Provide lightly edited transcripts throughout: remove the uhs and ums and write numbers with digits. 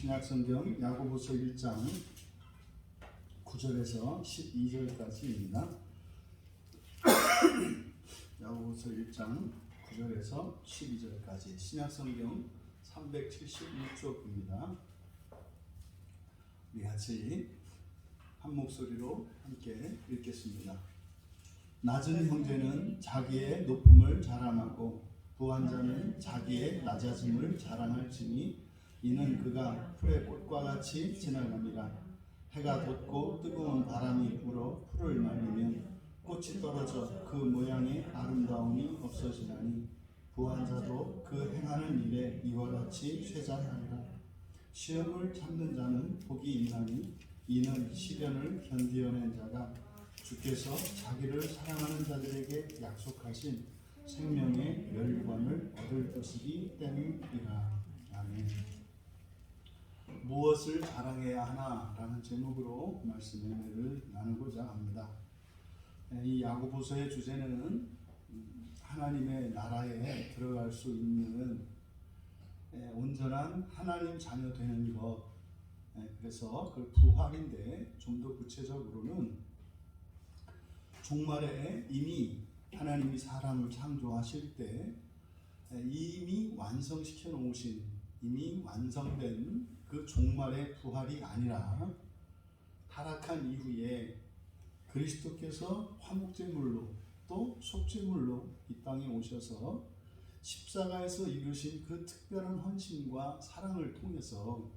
신약성경 야고보서 1장 9절에서 12절까지입니다. 야고보서 1장 9절에서 12절까지 신약성경 376쪽입니다. 우리 같이 한 목소리로 함께 읽겠습니다. 낮은 형제는 자기의 높음을 자랑하고 부한 자는 자기의 낮아짐을 자랑할지니 이는 그가 풀의 꽃과 같이 지나갑니다. 해가 돋고 뜨거운 바람이 불어 풀을 말리면 꽃이 떨어져 그 모양의 아름다움이 없어지나니 부한 자도 그 행하는 일에 이와 같이 쇠잔하리라. 시험을 참는 자는 복이 있나니 이는 시련을 견디어낸 자가 주께서 자기를 사랑하는 자들에게 약속하신 생명의 멸류관을 얻을 것이기 때문이라. 아멘. 무엇을 자랑해야 하나? 라는 제목으로 말씀을 나누고자 합니다. 이 야고보서의 주제는 하나님의 나라에 들어갈 수 있는 온전한 하나님 자녀 되는 것, 그래서 그 부활인데 좀 더 구체적으로는 종말에 이미 하나님이 사람을 창조하실 때 이미 완성시켜 놓으신, 이미 완성된 그 종말의 부활이 아니라 타락한 이후에 그리스도께서 화목제물로 또 속제물로 이 땅에 오셔서 십자가에서 이루신 그 특별한 헌신과 사랑을 통해서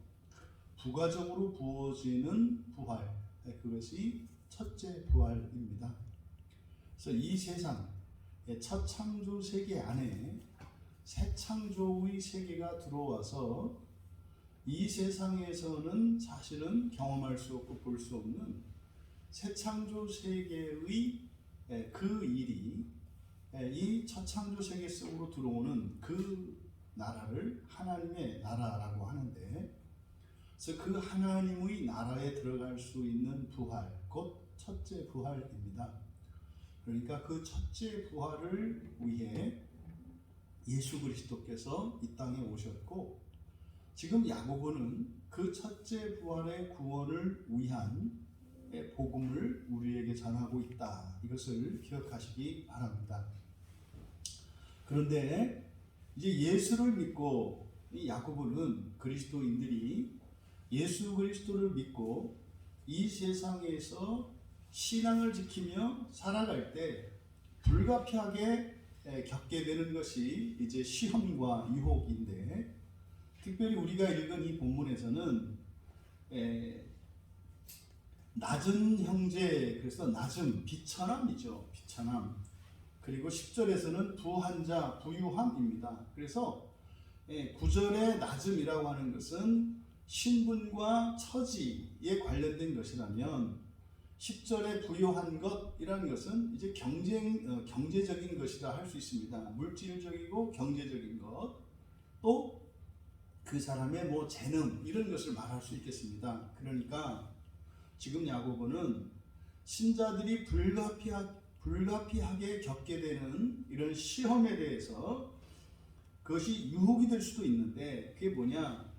부가적으로 부어지는 부활, 그것이 첫째 부활입니다. 그래서 이 세상, 첫 창조 세계 안에 새 창조의 세계가 들어와서 이 세상에서는 사실은 경험할 수 없고 볼 수 없는 새 창조 세계의 그 일이 이 첫 창조 세계 속으로 들어오는 그 나라를 하나님의 나라라고 하는데, 그래서 그 하나님의 나라에 들어갈 수 있는 부활, 곧 첫째 부활입니다. 그러니까 그 첫째 부활을 위해 예수 그리스도께서 이 땅에 오셨고, 지금 야고보는 그 첫째 부활의 구원을 위한 복음을 우리에게 전하고 있다. 이것을 기억하시기 바랍니다. 그런데 이제 예수를 믿고, 이 야고보는 그리스도인들이 예수 그리스도를 믿고 이 세상에서 신앙을 지키며 살아갈 때 불가피하게 겪게 되는 것이 이제 시험과 유혹인데, 특별히 우리가 읽은 이 본문에서는 낮은 형제, 그래서 낮음, 비천함이죠. 비천함. 그리고 10절에서는 부한 자, 부유함입니다. 그래서 9절의 낮음이라고 하는 것은 신분과 처지에 관련된 것이라면 10절의 부유한 것이라는 것은 이제 경제적인 것이라 할 수 있습니다. 물질적이고 경제적인 것, 또 그 사람의 뭐 재능, 이런 것을 말할 수 있겠습니다. 그러니까 지금 야고보는 신자들이 불가피하게 겪게 되는 이런 시험에 대해서 그것이 유혹이 될 수도 있는데, 그게 뭐냐,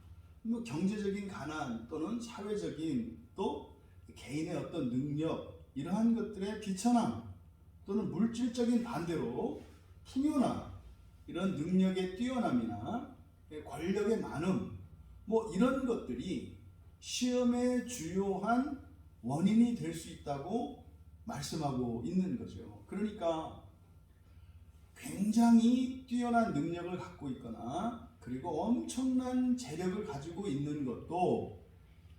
뭐 경제적인 가난 또는 사회적인 또 개인의 어떤 능력, 이러한 것들의 비천함, 또는 물질적인 반대로 풍요나 이런 능력의 뛰어남이나 권력의 많음, 뭐 이런 것들이 시험의 주요한 원인이 될 수 있다고 말씀하고 있는 거죠. 그러니까 굉장히 뛰어난 능력을 갖고 있거나 그리고 엄청난 재력을 가지고 있는 것도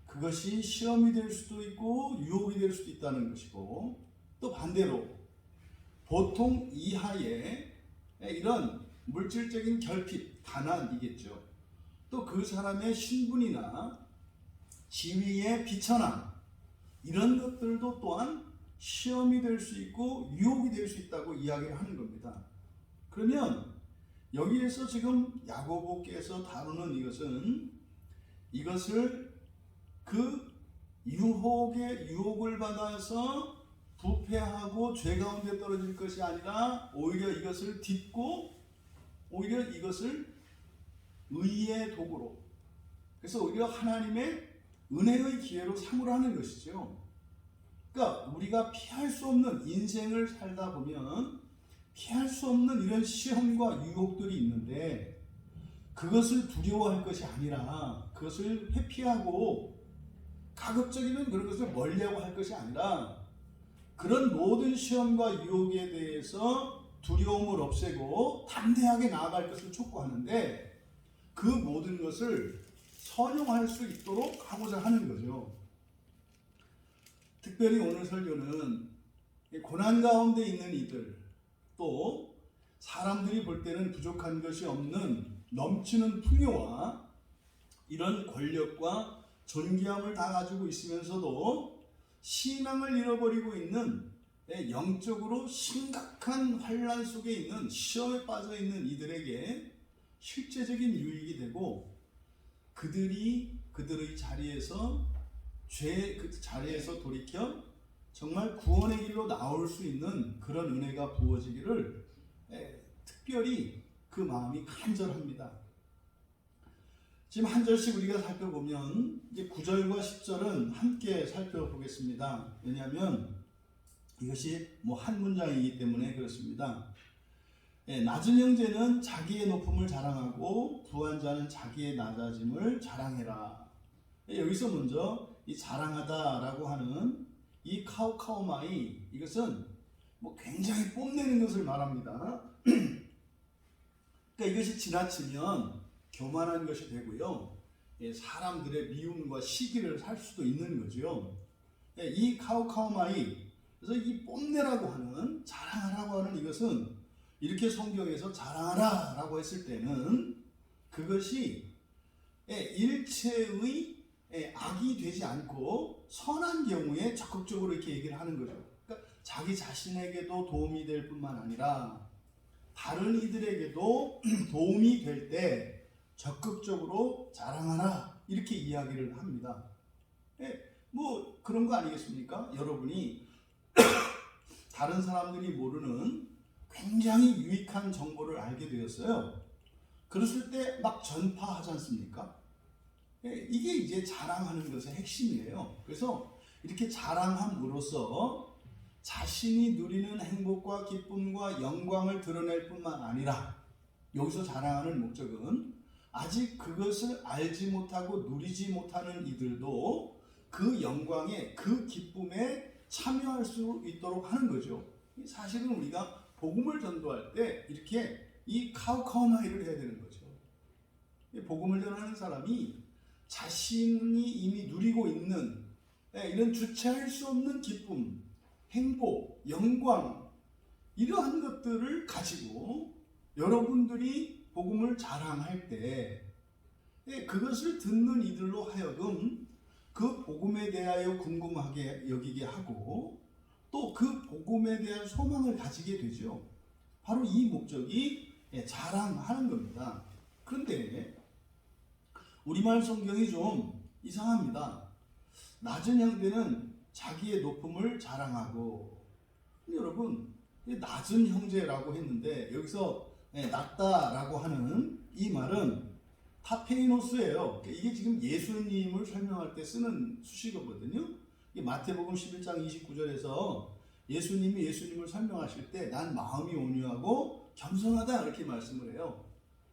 그것이 시험이 될 수도 있고 유혹이 될 수도 있다는 것이고, 또 반대로 보통 이하의 이런 물질적인 결핍, 가난이겠죠. 또 그 사람의 신분이나 지위의 비천함, 이런 것들도 또한 시험이 될 수 있고 유혹이 될 수 있다고 이야기를 하는 겁니다. 그러면 여기에서 지금 야고보께서 다루는 이것을 그 유혹을 받아서 부패하고 죄 가운데 떨어질 것이 아니라 오히려 이것을 딛고 오히려 이것을 의의 도구로, 그래서 오히려 하나님의 은혜의 기회로 삼으라는 것이죠. 그러니까 우리가 피할 수 없는 인생을 살다 보면 피할 수 없는 이런 시험과 유혹들이 있는데 그것을 두려워할 것이 아니라 그것을 회피하고 가급적이면 그런 것을 멀리하고 할 것이 아니라 그런 모든 시험과 유혹에 대해서 두려움을 없애고 담대하게 나아갈 것을 촉구하는데 그 모든 것을 선용할 수 있도록 하고자 하는 거죠. 특별히 오늘 설교는 고난 가운데 있는 이들, 또 사람들이 볼 때는 부족한 것이 없는 넘치는 풍요와 이런 권력과 존귀함을 다 가지고 있으면서도 신앙을 잃어버리고 있는 영적으로 심각한 환난 속에 있는 시험에 빠져 있는 이들에게 실제적인 유익이 되고 그들의 자리에서 그 자리에서 돌이켜 정말 구원의 길로 나올 수 있는 그런 은혜가 부어지기를 특별히 그 마음이 간절합니다. 지금 한 절씩 우리가 살펴보면 이제 9절과 10절은 함께 살펴보겠습니다. 왜냐하면 이것이 한 문장이기 때문에 그렇습니다. 낮은 형제는 자기의 높음을 자랑하고 부한 자는 자기의 낮아짐을 자랑해라. 여기서 먼저 이 자랑하다라고 하는 이 카우카우마이, 이것은 굉장히 뽐내는 것을 말합니다. 그러니까 이것이 지나치면 교만한 것이 되고요, 사람들의 미움과 시기를 살 수도 있는 거죠. 이 카우카우마이, 그래서 이 뽐내라고 하는, 자랑하라고 하는 이것은 이렇게 성경에서 자랑하라 라고 했을 때는 그것이 일체의 악이 되지 않고 선한 경우에 적극적으로 이렇게 얘기를 하는 거죠. 그러니까 자기 자신에게도 도움이 될 뿐만 아니라 다른 이들에게도 도움이 될 때 적극적으로 자랑하라, 이렇게 이야기를 합니다. 그런 거 아니겠습니까? 여러분이 다른 사람들이 모르는 굉장히 유익한 정보를 알게 되었어요. 그랬을 때 막 전파하지 않습니까? 이게 이제 자랑하는 것의 핵심이에요. 그래서 이렇게 자랑함으로써 자신이 누리는 행복과 기쁨과 영광을 드러낼 뿐만 아니라, 여기서 자랑하는 목적은 아직 그것을 알지 못하고 누리지 못하는 이들도 그 영광에, 그 기쁨에 참여할 수 있도록 하는 거죠. 사실은 우리가 복음을 전도할 때 이렇게 이 카우카우마이를 해야 되는 거죠. 복음을 전하는 사람이 자신이 이미 누리고 있는 이런 주체할 수 없는 기쁨, 행복, 영광, 이러한 것들을 가지고 여러분들이 복음을 자랑할 때 그것을 듣는 이들로 하여금 그 복음에 대하여 궁금하게 여기게 하고 또 그 복음에 대한 소망을 가지게 되죠. 바로 이 목적이 자랑하는 겁니다. 그런데 우리말 성경이 좀 이상합니다. 낮은 형제는 자기의 높음을 자랑하고, 여러분, 낮은 형제라고 했는데 여기서 낮다라고 하는 이 말은 타페이노스예요. 이게 지금 예수님을 설명할 때 쓰는 수식어거든요. 마태복음 11장 29절에서 예수님을 설명하실 때 난 마음이 온유하고 겸손하다 이렇게 말씀을 해요.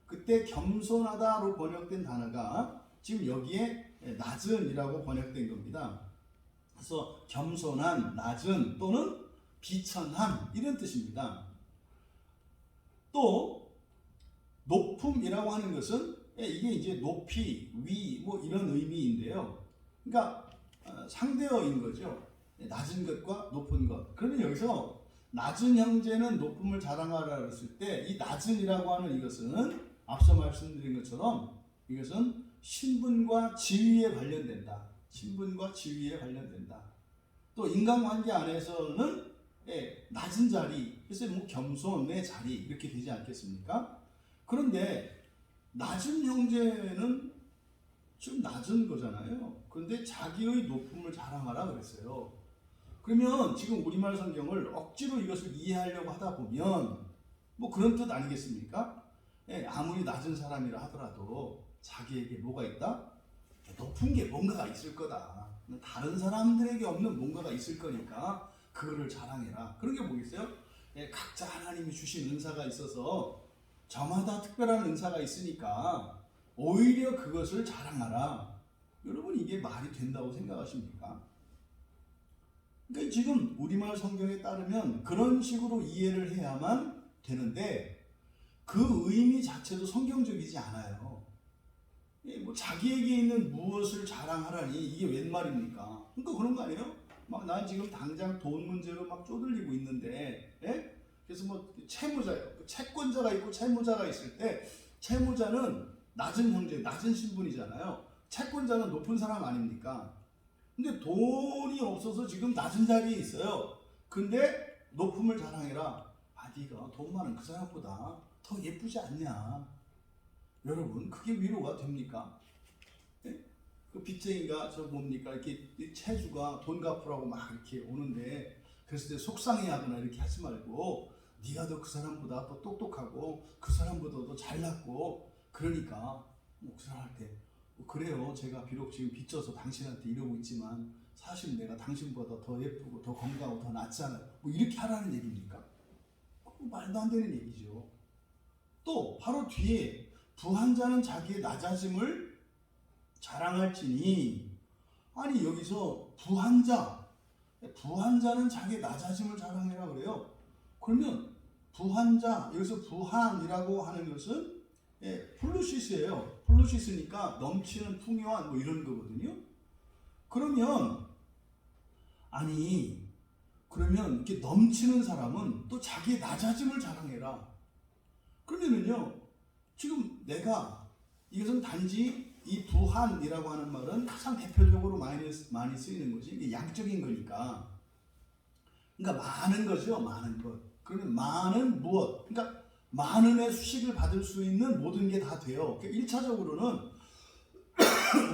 그때 겸손하다로 번역된 단어가 지금 여기에 낮은이라고 번역된 겁니다. 그래서 겸손한, 낮은 또는 비천한 이런 뜻입니다. 또 높음이라고 하는 것은 이게 이제 높이, 위 이런 의미인데요. 그러니까 상대어인 거죠. 낮은 것과 높은 것. 그러면 여기서 낮은 형제는 높음을 자랑하라 그랬을 때 이 낮은이라고 하는 이것은 앞서 말씀드린 것처럼 이것은 신분과 지위에 관련된다. 신분과 지위에 관련된다. 또 인간관계 안에서는 낮은 자리, 그래서 겸손의 자리 이렇게 되지 않겠습니까? 그런데 낮은 형제는 좀 낮은 거잖아요. 그런데 자기의 높음을 자랑하라 그랬어요. 그러면 지금 우리말 성경을 억지로 이것을 이해하려고 하다 보면 그런 뜻 아니겠습니까? 아무리 낮은 사람이라 하더라도 자기에게 뭐가 있다? 높은 게 뭔가가 있을 거다. 다른 사람들에게 없는 뭔가가 있을 거니까 그거를 자랑해라. 그런 게 뭐겠어요? 각자 하나님이 주신 은사가 있어서 저마다 특별한 은사가 있으니까 오히려 그것을 자랑하라. 여러분, 이게 말이 된다고 생각하십니까? 그러니까 지금 우리말 성경에 따르면 그런 식으로 이해를 해야만 되는데 그 의미 자체도 성경적이지 않아요. 뭐 자기에게 있는 무엇을 자랑하라니 이게 웬 말입니까? 그러니까 그런 거 아니에요? 막 난 지금 당장 돈 문제로 막 쪼들리고 있는데, 그래서 뭐 채권자가 있고 채무자가 있을 때 채무자는 낮은 형제, 낮은 신분이잖아요. 채권자는 높은 사람 아닙니까? 근데 돈이 없어서 지금 낮은 자리에 있어요. 근데 높음을 자랑해라. 네가 돈 많은 그 사람보다 더 예쁘지 않냐? 여러분, 그게 위로가 됩니까? 그 빚쟁이가 뭡니까? 이렇게 채주가 돈 갚으라고 막 이렇게 오는데 그랬을 때 속상해하거나 이렇게 하지 말고 네가 더 그 사람보다 더 똑똑하고 그 사람보다 더 잘났고 그러니까 목사할 때 그래요. 제가 비록 지금 빚져서 당신한테 이러고 있지만 사실 내가 당신보다 더 예쁘고 더 건강하고 더 낫잖아요. 뭐 이렇게 하라는 얘기입니까? 말도 안 되는 얘기죠. 또 바로 뒤에 부한 자는 자기의 낮아짐을 자랑할지니, 아니 여기서 부한 자는 자기의 낮아짐을 자랑해라 그래요. 그러면 부한 자, 여기서 부한이라고 하는 것은 플루시스예요. 플루시스니까 넘치는 풍요한 뭐 이런 거거든요. 그러면 이렇게 넘치는 사람은 또 자기의 낮아짐을 자랑해라. 그러면은요, 지금 내가 이것은 단지 이 부한이라고 하는 말은 가장 대표적으로 많이 쓰이는 것이 이게 양적인 거니까. 그러니까 많은 거죠, 많은 것. 그러면 많은 무엇? 그러니까 많은의 수식을 받을 수 있는 모든 게 다 돼요. 그러니까 1차적으로는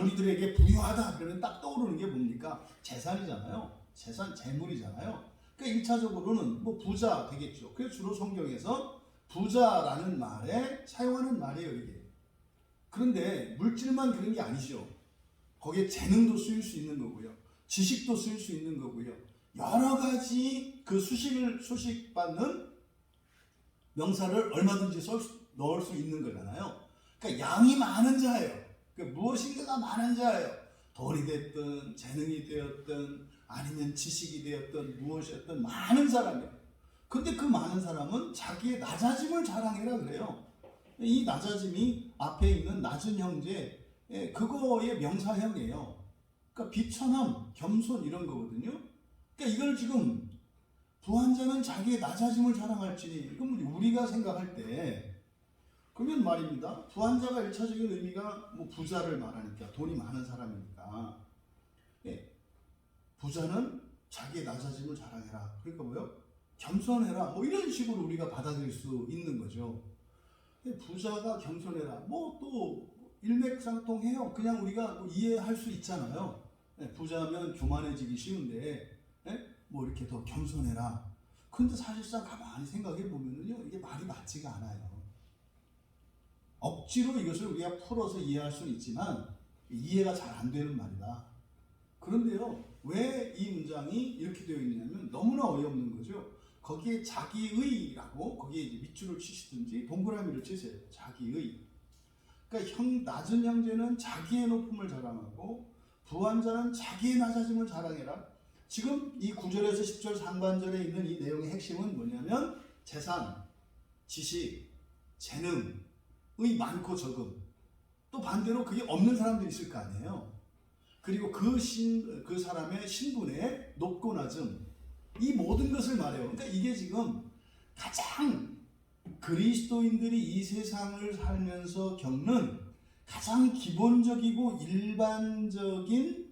우리들에게 부유하다 그러면 딱 떠오르는 게 뭡니까? 재산이잖아요. 재산, 재물이잖아요. 그러니까 1차적으로는 뭐 부자 되겠죠. 그래서 주로 성경에서 부자라는 말에 사용하는 말이에요, 이게. 그런데 물질만 그런 게 아니죠. 거기에 재능도 쓰일 수 있는 거고요. 지식도 쓰일 수 있는 거고요. 여러 가지 그 수식받는 명사를 얼마든지 넣을 수 있는 거잖아요. 그러니까 양이 많은 자예요. 그러니까 무엇인가가 많은 자예요. 돈이 됐든 재능이 되었든 아니면 지식이 되었든 무엇이었든 많은 사람이에요. 근데 그 많은 사람은 자기의 낮아짐을 자랑해라 그래요. 이 낮아짐이 앞에 있는 낮은 형제, 그거의 명사형이에요. 그러니까 비천함, 겸손 이런 거거든요. 그러니까 이걸 지금 부한 자는 자기의 낮아짐을 자랑할지니, 그럼 우리가 생각할 때 그러면 말입니다. 부한 자가 1차적인 의미가 뭐 부자를 말하니까 돈이 많은 사람이니까, 부자는 자기의 낮아짐을 자랑해라. 그러니까 뭐요? 겸손해라. 뭐 이런 식으로 우리가 받아들일 수 있는 거죠. 부자가 겸손해라. 뭐 또 일맥상통해요. 그냥 우리가 뭐 이해할 수 있잖아요. 부자면 교만해지기 쉬운데, 뭐 이렇게 더 겸손해라. 근데 사실상 가만히 생각해 보면은요, 이게 말이 맞지가 않아요. 억지로 이것을 우리가 풀어서 이해할 수는 있지만 이해가 잘 안 되는 말이다. 그런데요, 왜 이 문장이 이렇게 되어 있냐면 너무나 어이없는 거죠. 거기에 자기의라고 거기에 이제 밑줄을 치시든지 동그라미를 치세요. 자기의. 그러니까 낮은 형제는 자기의 높음을 자랑하고 부한 자는 자기의 낮아짐을 자랑해라. 지금 이 9절에서 10절 상반절에 있는 이 내용의 핵심은 뭐냐면 재산, 지식, 재능의 많고 적음. 또 반대로 그게 없는 사람들이 있을 거 아니에요. 그리고 그 사람의 신분의 높고 낮음, 이 모든 것을 말해요. 그러니까 이게 지금 가장 그리스도인들이 이 세상을 살면서 겪는 가장 기본적이고 일반적인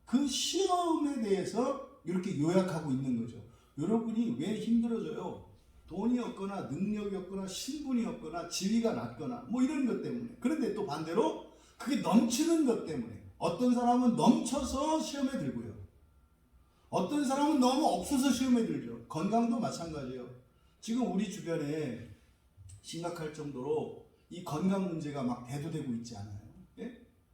그 시험에 대해서 이렇게 요약하고 있는 거죠. 여러분이 왜 힘들어져요? 돈이 없거나 능력이 없거나 신분이 없거나 지위가 낮거나 뭐 이런 것 때문에. 그런데 또 반대로 그게 넘치는 것 때문에. 어떤 사람은 넘쳐서 시험에 들고요. 어떤 사람은 너무 없어서 시험에 들죠. 건강도 마찬가지예요. 지금 우리 주변에 심각할 정도로 이 건강 문제가 막 대두되고 있지 않아요?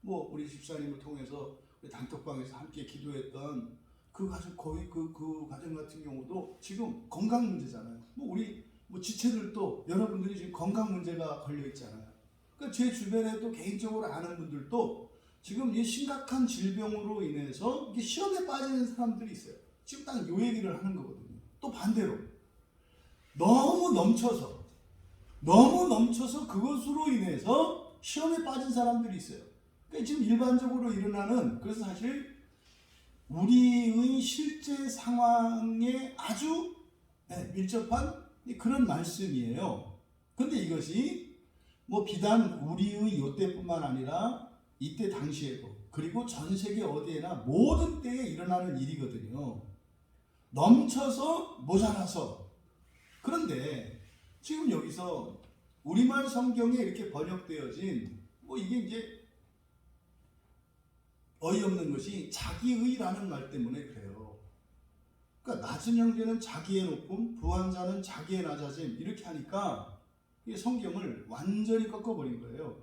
뭐 우리 집사님을 통해서 우리 단톡방에서 함께 기도했던 그 가정, 거의 그 가정 같은 경우도 지금 건강 문제잖아요. 뭐 우리 뭐 지체들도 여러분들이 지금 건강 문제가 걸려 있잖아요. 그러니까 제 주변에 또 개인적으로 아는 분들도 지금 이 심각한 질병으로 인해서 이게 시험에 빠지는 사람들이 있어요. 지금 딱 요 얘기를 하는 거거든요. 또 반대로 너무 넘쳐서 그것으로 인해서 시험에 빠진 사람들이 있어요. 그러니까 지금 일반적으로 일어나는, 그래서 사실 우리의 실제 상황에 아주 밀접한 그런 말씀이에요. 근데 이것이 뭐 비단 우리의 요때뿐만 아니라 이때 당시에도, 그리고 전 세계 어디에나 모든 때에 일어나는 일이거든요. 넘쳐서 모자라서. 그런데 지금 여기서 우리말 성경에 이렇게 번역되어진 뭐 이게 이제 어이없는 것이 자기의라는 말 때문에 그래요. 그러니까 낮은 형제는 자기의 높음, 부한 자는 자기의 낮아짐, 이렇게 하니까 이게 성경을 완전히 꺾어버린 거예요.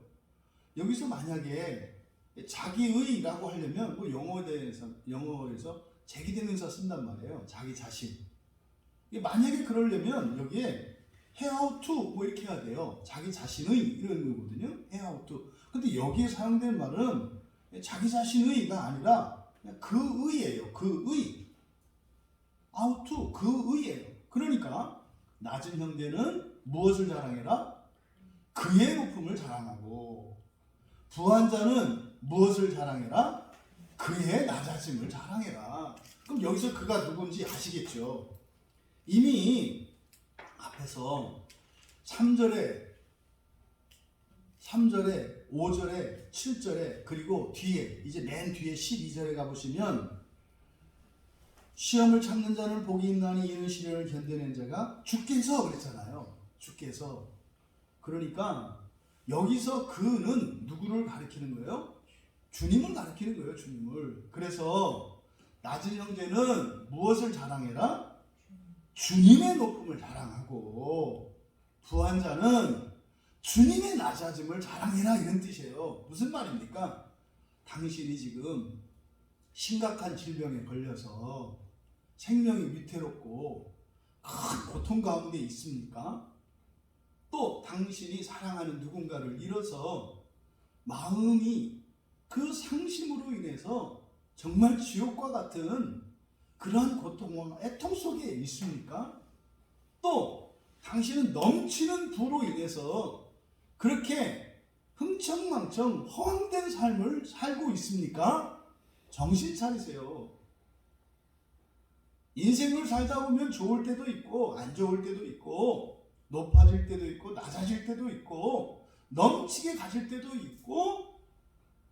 여기서 만약에 자기의라고 하려면 뭐 영어에서 제기대명사 쓴단 말이에요. 자기 자신. 만약에 그러려면 여기에 how to 뭐 이렇게 해야 돼요. 자기 자신의 이런 거거든요. how to. 근데 여기에 사용된 말은 자기 자신의가 아니라 그냥 그의예요. 그의. how to 그의예요. 그러니까 낮은 형제는 무엇을 자랑해라? 그의 높음을 자랑하고, 부한 자는 무엇을 자랑해라? 그의 낮아짐을 자랑해라. 그럼 여기서 그가 누군지 아시겠죠? 이미 앞에서 3절에 5절에 7절에 그리고 뒤에 이제 맨 뒤에 12절에 가보시면 시험을 참는 자는 복이 있나니 이는 시련을 견뎌낸 자가 주께서 그랬잖아요. 주께서. 그러니까 여기서 그는 누구를 가리키는 거예요? 주님을 가리키는 거예요. 주님을. 그래서 낮은 형제는 무엇을 자랑해라? 주님의 높음을 자랑하고, 부한 자는 주님의 낮아짐을 자랑해라, 이런 뜻이에요. 무슨 말입니까? 당신이 지금 심각한 질병에 걸려서 생명이 위태롭고 큰 고통 가운데 있습니까? 또 당신이 사랑하는 누군가를 잃어서 마음이 그 상심으로 인해서 정말 지옥과 같은 그러한 고통과 애통 속에 있습니까? 또 당신은 넘치는 부로 인해서 그렇게 흥청망청 허황된 삶을 살고 있습니까? 정신 차리세요. 인생을 살다 보면 좋을 때도 있고 안 좋을 때도 있고, 높아질 때도 있고 낮아질 때도 있고, 넘치게 가실 때도 있고,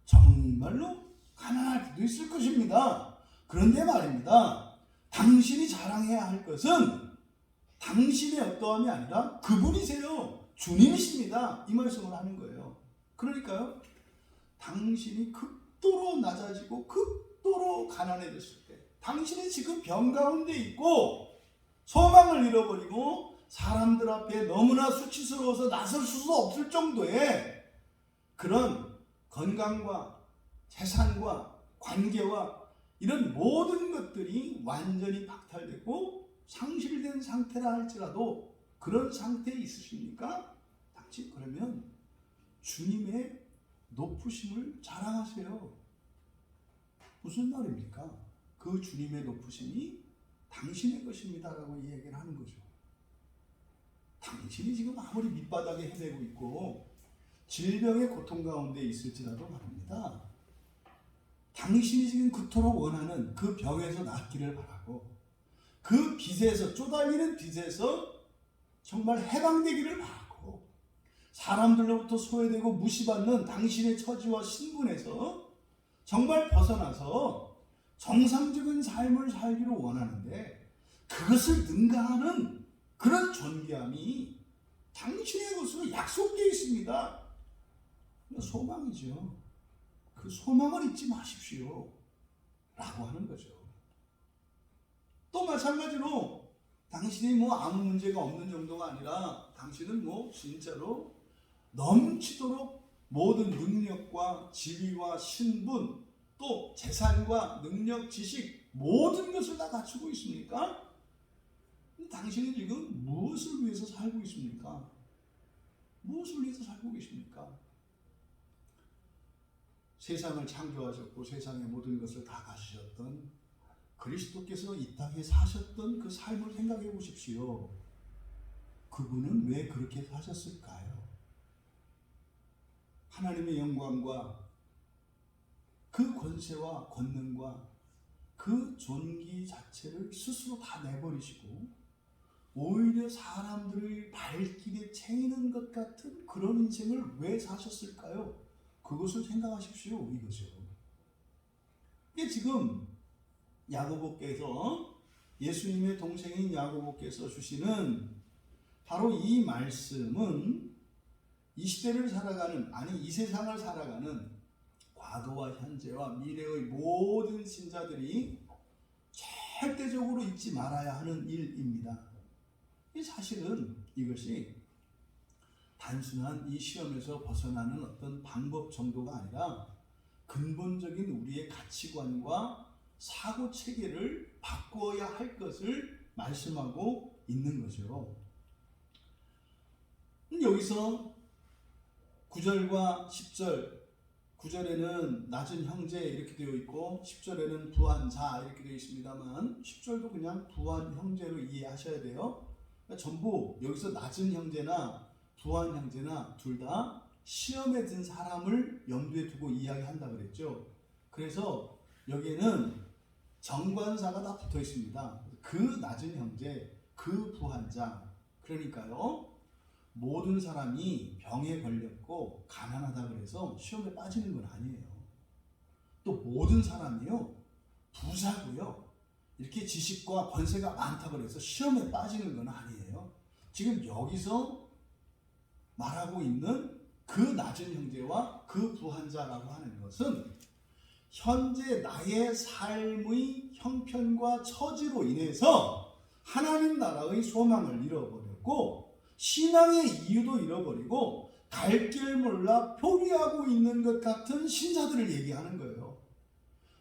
정말로 가난할 때도 있을 것입니다. 그런데 말입니다, 당신이 자랑해야 할 것은 당신의 어떠함이 아니라 그분이세요. 주님이십니다. 이 말씀을 하는 거예요. 그러니까요, 당신이 극도로 낮아지고 극도로 가난해졌을 때, 당신이 지금 병 가운데 있고 소망을 잃어버리고 사람들 앞에 너무나 수치스러워서 나설 수 없을 정도의 그런 건강과 재산과 관계와 이런 모든 것들이 완전히 박탈되고 상실된 상태라 할지라도 그런 상태에 있으십니까? 당신 그러면 주님의 높으심을 자랑하세요. 무슨 말입니까? 그 주님의 높으심이 당신의 것입니다라고 이야기를 하는 거죠. 당신이 지금 아무리 밑바닥에 헤매고 있고 질병의 고통 가운데 있을지라도 말입니다, 당신이 지금 그토록 원하는 그 병에서 낫기를 바라고, 그 빚에서, 쪼달리는 빚에서 정말 해방되기를 바라고, 사람들로부터 소외되고 무시받는 당신의 처지와 신분에서 정말 벗어나서 정상적인 삶을 살기를 원하는데, 그것을 능가하는 그런 존귀함이 당신의 것으로 약속되어 있습니다. 소망이죠. 그 소망을 잊지 마십시오 라고 하는 거죠. 또 마찬가지로 당신이 뭐 아무 문제가 없는 정도가 아니라 당신은 뭐 진짜로 넘치도록 모든 능력과 지위와 신분, 또 재산과 능력, 지식, 모든 것을 다 갖추고 있습니까? 당신은 지금 무엇을 위해서 살고 있습니까? 무엇을 위해서 살고 계십니까? 세상을 창조하셨고 세상의 모든 것을 다 가지셨던 그리스도께서 이 땅에 사셨던 그 삶을 생각해 보십시오. 그분은 왜 그렇게 사셨을까요? 하나님의 영광과 그 권세와 권능과 그 존귀 자체를 스스로 다 내버리시고 오히려 사람들의 발길에 채이는 것 같은 그런 인생을 왜 사셨을까요? 그것을 생각하십시오. 이거죠. 이게 지금 야고보께서, 예수님의 동생인 야고보께서 주시는 바로 이 말씀은 이 시대를 살아가는, 아니 이 세상을 살아가는 과거와 현재와 미래의 모든 신자들이 절대적으로 잊지 말아야 하는 일입니다. 사실은 이것이 단순한 이 시험에서 벗어나는 어떤 방법 정도가 아니라 근본적인 우리의 가치관과 사고 체계를 바꾸어야 할 것을 말씀하고 있는 거죠. 여기서 9절과 10절, 9절에는 낮은 형제 이렇게 되어 있고 10절에는 부한 자 이렇게 되어 있습니다만 10절도 그냥 부한 형제로 이해하셔야 돼요. 그러니까 전부 여기서 낮은 형제나 부한 형제나 둘 다 시험에 든 사람을 염두에 두고 이야기한다 그랬죠. 그래서 여기에는 정관사가 다 붙어 있습니다. 그 낮은 형제, 그 부한 자. 그러니까요, 모든 사람이 병에 걸렸고 가난하다 그래서 시험에 빠지는 건 아니에요. 또 모든 사람이요, 부자고요, 이렇게 지식과 권세가 많다 그래서 시험에 빠지는 건 아니에요. 지금 여기서 말하고 있는 그 낮은 형제와 그 부한 자라고 하는 것은 현재 나의 삶의 형편과 처지로 인해서 하나님 나라의 소망을 잃어버렸고 신앙의 이유도 잃어버리고 갈 길 몰라 포기하고 있는 것 같은 신자들을 얘기하는 거예요.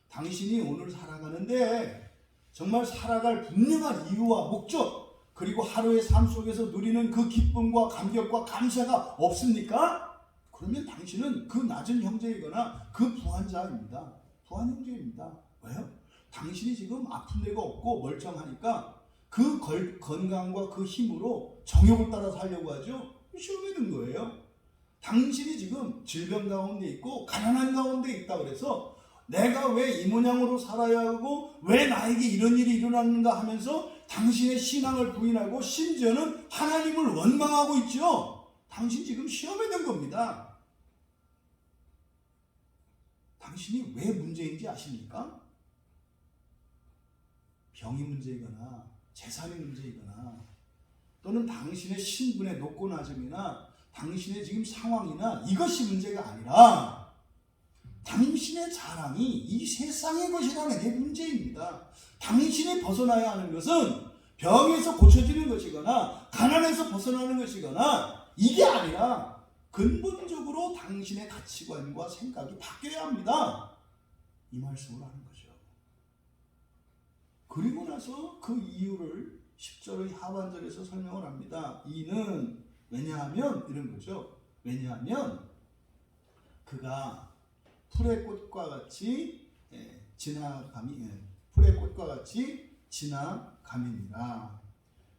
당신이 오늘 살아가는데 정말 살아갈 분명한 이유와 목적, 그리고 하루의 삶 속에서 누리는 그 기쁨과 감격과 감사가 없습니까? 그러면 당신은 그 낮은 형제이거나 그 부한 자입니다. 부한 형제입니다. 왜요? 당신이 지금 아픈 데가 없고 멀쩡하니까 그 건강과 그 힘으로 정욕을 따라 살려고 하죠. 시험에 든 거예요. 당신이 지금 질병 가운데 있고 가난한 가운데 있다 그래서 내가 왜 이 모양으로 살아야 하고 왜 나에게 이런 일이 일어났는가 하면서 당신의 신앙을 부인하고 심지어는 하나님을 원망하고 있죠. 당신 지금 시험에 든 겁니다. 당신이 왜 문제인지 아십니까? 병이 문제이거나 재산이 문제이거나 또는 당신의 신분의 높고 낮음이나 당신의 지금 상황이나 이것이 문제가 아니라 당신의 자랑이 이 세상의 것이라는 게 문제입니다. 당신이 벗어나야 하는 것은 병에서 고쳐지는 것이거나 가난에서 벗어나는 것이거나 이게 아니라 근본적으로 당신의 가치관과 생각이 바뀌어야 합니다. 이 말씀을 하는 거죠. 그리고 나서 그 이유를 10절의 하반절에서 설명을 합니다. 이는 왜냐하면 이런 거죠. 왜냐하면 그가 풀의 꽃과 같이 풀의 꽃과 같이 지나감이니라.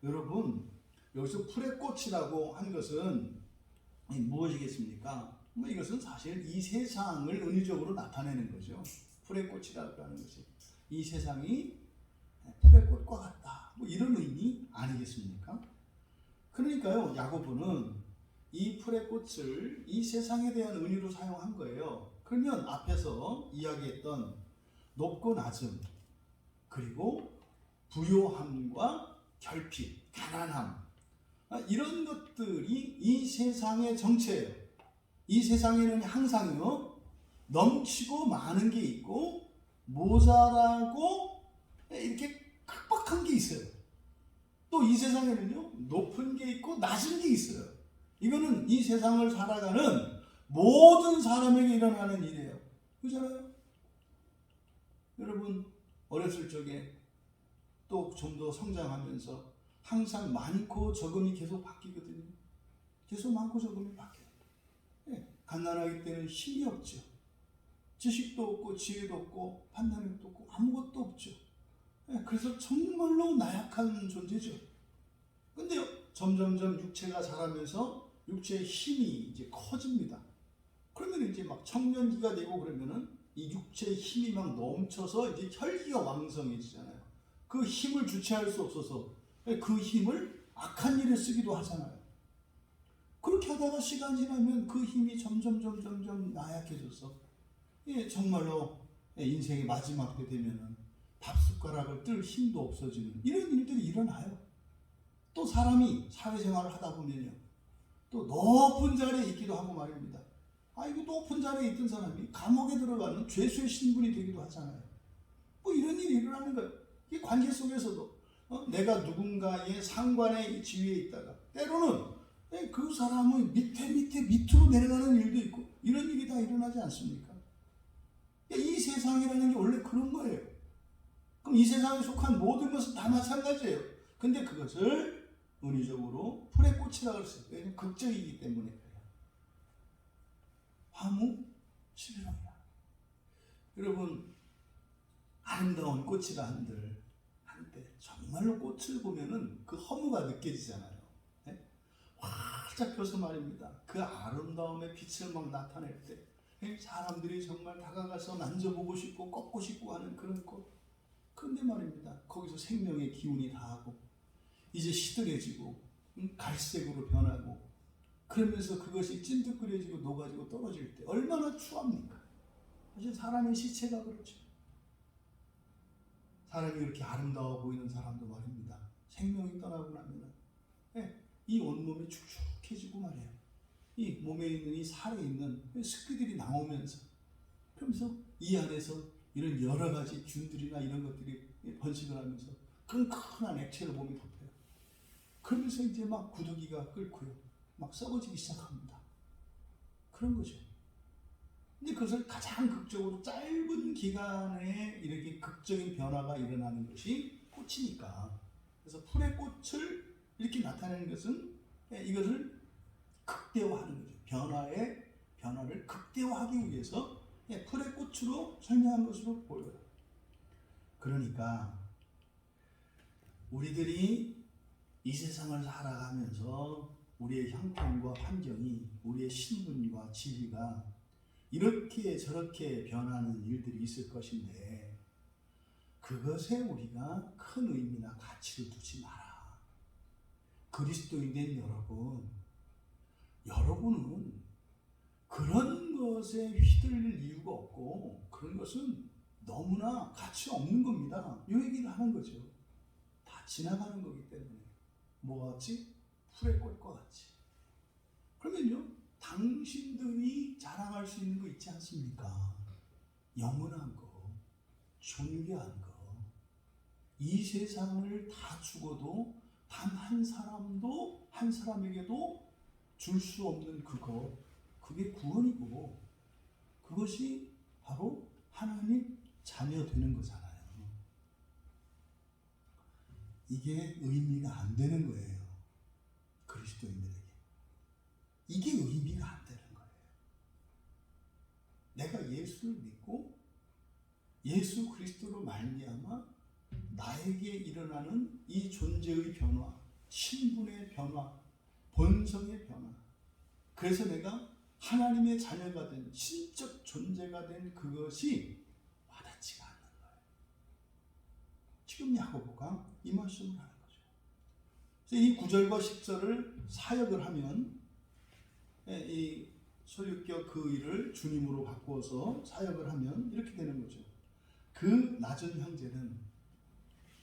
여러분, 여기서 풀의 꽃이라고 한 것은 무엇이겠습니까? 이것은 사실 이 세상을 은유적으로 나타내는 거죠. 풀의 꽃이라고 하는 것이 이 세상이 풀의 꽃과 같다, 이런 의미 아니겠습니까? 그러니까요, 야고보는 이 풀의 꽃을 이 세상에 대한 은유로 사용한 거예요. 그러면 앞에서 이야기했던 높고 낮음, 그리고 부요함과 결핍, 가난함, 이런 것들이 이 세상의 정체예요. 이 세상에는 항상요, 넘치고 많은 게 있고 모자라고 이렇게 각박한 게 있어요. 또 이 세상에는요, 높은 게 있고 낮은 게 있어요. 이거는 이 세상을 살아가는 모든 사람에게 일어나는 일이에요. 그렇잖아요? 여러분 어렸을 적에 또 좀 더 성장하면서 항상 많고 적음이 계속 바뀌거든요. 계속 많고 적음이 바뀌어요. 갓난아기 때는 힘이 없죠. 지식도 없고 지혜도 없고 판단력도 없고 아무것도 없죠. 그래서 정말로 나약한 존재죠. 근데 점점점 육체가 자라면서 육체의 힘이 이제 커집니다. 그러면 이제 막 청년기가 되고 그러면은 이 육체의 힘이 막 넘쳐서 이제 혈기가 왕성해지잖아요. 그 힘을 주체할 수 없어서 그 힘을 악한 일에 쓰기도 하잖아요. 그렇게 하다가 시간 지나면 그 힘이 점점 나약해져서 정말로 인생의 마지막 때 되면은 밥 숟가락을 뜰 힘도 없어지는 이런 일들이 일어나요. 또 사람이 사회생활을 하다 보면요, 또 높은 자리에 있기도 하고 말입니다. 이거 높은 자리에 있던 사람이 감옥에 들어가는 죄수의 신분이 되기도 하잖아요. 뭐 이런 일이 일어나는 거예요. 이 관계 속에서도 내가 누군가의 상관의 지위에 있다가 때로는 그 사람은 밑으로 내려가는 일도 있고 이런 일이 다 일어나지 않습니까? 이 세상이라는 게 원래 그런 거예요. 그럼 이 세상에 속한 모든 것은 다 마찬가지예요. 근데 그것을 은유적으로 풀의 꽃이라고 했어요. 왜냐하면 극적이기 때문에 그래요. 화무 11호이다. 여러분 아름다운 꽃이라 한들 정말로 꽃을 보면은 그 허무가 느껴지잖아요. 활짝 펴서 말입니다. 그 아름다움의 빛을 막 나타낼 때 사람들이 정말 다가가서 만져보고 싶고 꺾고 싶고 하는 그런 꽃. 그런데 말입니다. 거기서 생명의 기운이 다하고 이제 시들해지고 갈색으로 변하고 그러면서 그것이 찐득거려지고 녹아지고 떨어질 때 얼마나 추합니까? 사실 사람의 시체가 그렇죠. 사람이 이렇게 아름다워 보이는 사람도 말입니다. 생명이 떠나고 나면 이 온몸이 축축해지고 말이에요. 이 몸에 있는 이 살에 있는 습기들이 나오면서 그러면서 이 안에서 이런 여러 가지 균들이나 이런 것들이 번식을 하면서 끈끈한 액체를 몸이 덮여요. 그러면서 이제 막 구더기가 끓고요. 막 썩어지기 시작합니다. 그런 거죠. 근데 그것을 가장 극적으로 짧은 기간에 이렇게 극적인 변화가 일어나는 것이 꽃이니까. 그래서 풀의 꽃을 이렇게 나타내는 것은 이것을 극대화하는 거죠. 변화를 극대화하기 위해서 풀의 꽃으로 설명한 것으로 보여요. 그러니까 우리들이 이 세상을 살아가면서 우리의 형편과 환경이 우리의 신분과 지위가 이렇게 저렇게 변하는 일들이 있을 것인데 그것에 우리가 큰 의미나 가치를 두지 마라. 그리스도인된 여러분은 그런 것에 휘둘릴 이유가 없고 그런 것은 너무나 가치 없는 겁니다. 이 얘기를 하는 거죠. 다 지나가는 거기 때문에. 뭐가 같지? 풀의 꽃과 같이. 그러면요, 당신들이 자랑할 수 있는 거 있지 않습니까? 영원한 거, 존귀한 거. 이 세상을 다 죽어도 단 한 사람에게도 줄 수 없는 그거, 그게 구원이고 그것이 바로 하나님 자녀 되는 거잖아요. 이게 의미가 안 되는 거예요. 그리스도인들에게. 이게 의미가 안 되는 거예요. 내가 예수를 믿고 예수 그리스도로 말미암아 나에게 일어나는 이 존재의 변화, 신분의 변화, 본성의 변화. 그래서 내가 하나님의 자녀가 된 신적 존재가 된 그것이 와닿지가 않는 거예요. 지금 야고보가 이 말씀을 하는 거죠. 그래서 이 9절과 10절을 사역을 하면 이 소유격 그 일을 주님으로 바꾸어서 사역을 하면 이렇게 되는 거죠. 그 낮은 형제는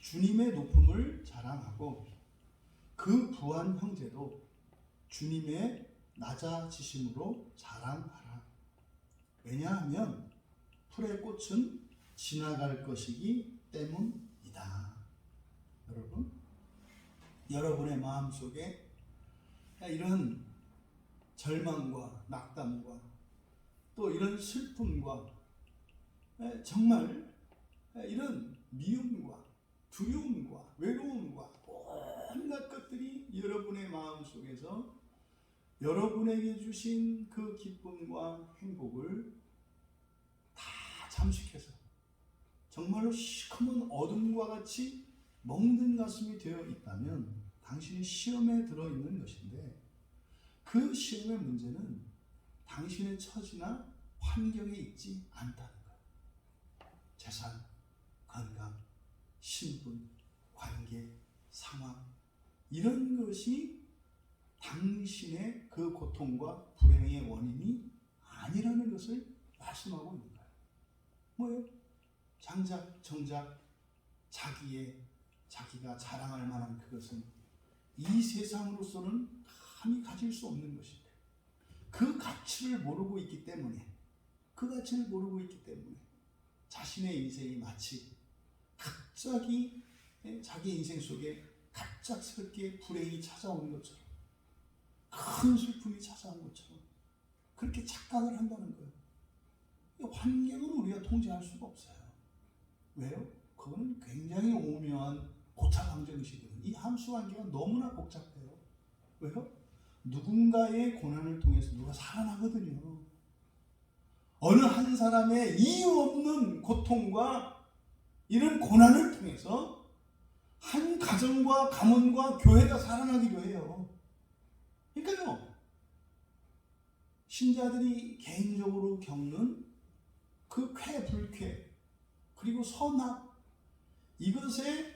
주님의 높음을 자랑하고 그 부한 형제도 주님의 낮아지심으로 자랑하라. 왜냐하면 풀의 꽃은 지나갈 것이기 때문이다. 여러분의 마음속에 이런 절망과 낙담과 또 이런 슬픔과 정말 이런 미움과 두려움과 외로움과 온갖 것들이 여러분의 마음속에서 여러분에게 주신 그 기쁨과 행복을 다 잠식해서 정말로 시커먼 어둠과 같이 멍든 가슴이 되어 있다면 당신이 시험에 들어있는 것인데, 그 시험의 문제는 당신의 처지나 환경에 있지 않다는 거예요. 재산, 건강, 신분, 관계, 상황, 이런 것이 당신의 그 고통과 불행의 원인이 아니라는 것을 말씀하고 있는 거예요. 뭐예요? 정작 자기가 자랑할 만한 그것은 이 세상으로서는 감히 가질 수 없는 것인데, 그 가치를 모르고 있기 때문에 자신의 인생이 마치 갑자기 자기 인생 속에 갑작스럽게 불행이 찾아오는 것처럼, 큰 슬픔이 찾아온 것처럼 그렇게 착각을 한다는 거예요. 환경은 우리가 통제할 수가 없어요. 왜요? 그거는 굉장히 오묘한 고차방정식이거든요. 이 함수관계가 너무나 복잡해요. 왜요? 누군가의 고난을 통해서 누가 살아나거든요. 어느 한 사람의 이유 없는 고통과 이런 고난을 통해서 한 가정과 가문과 교회가 살아나기도 해요. 그러니까요, 신자들이 개인적으로 겪는 그 쾌, 불쾌, 그리고 선악, 이것의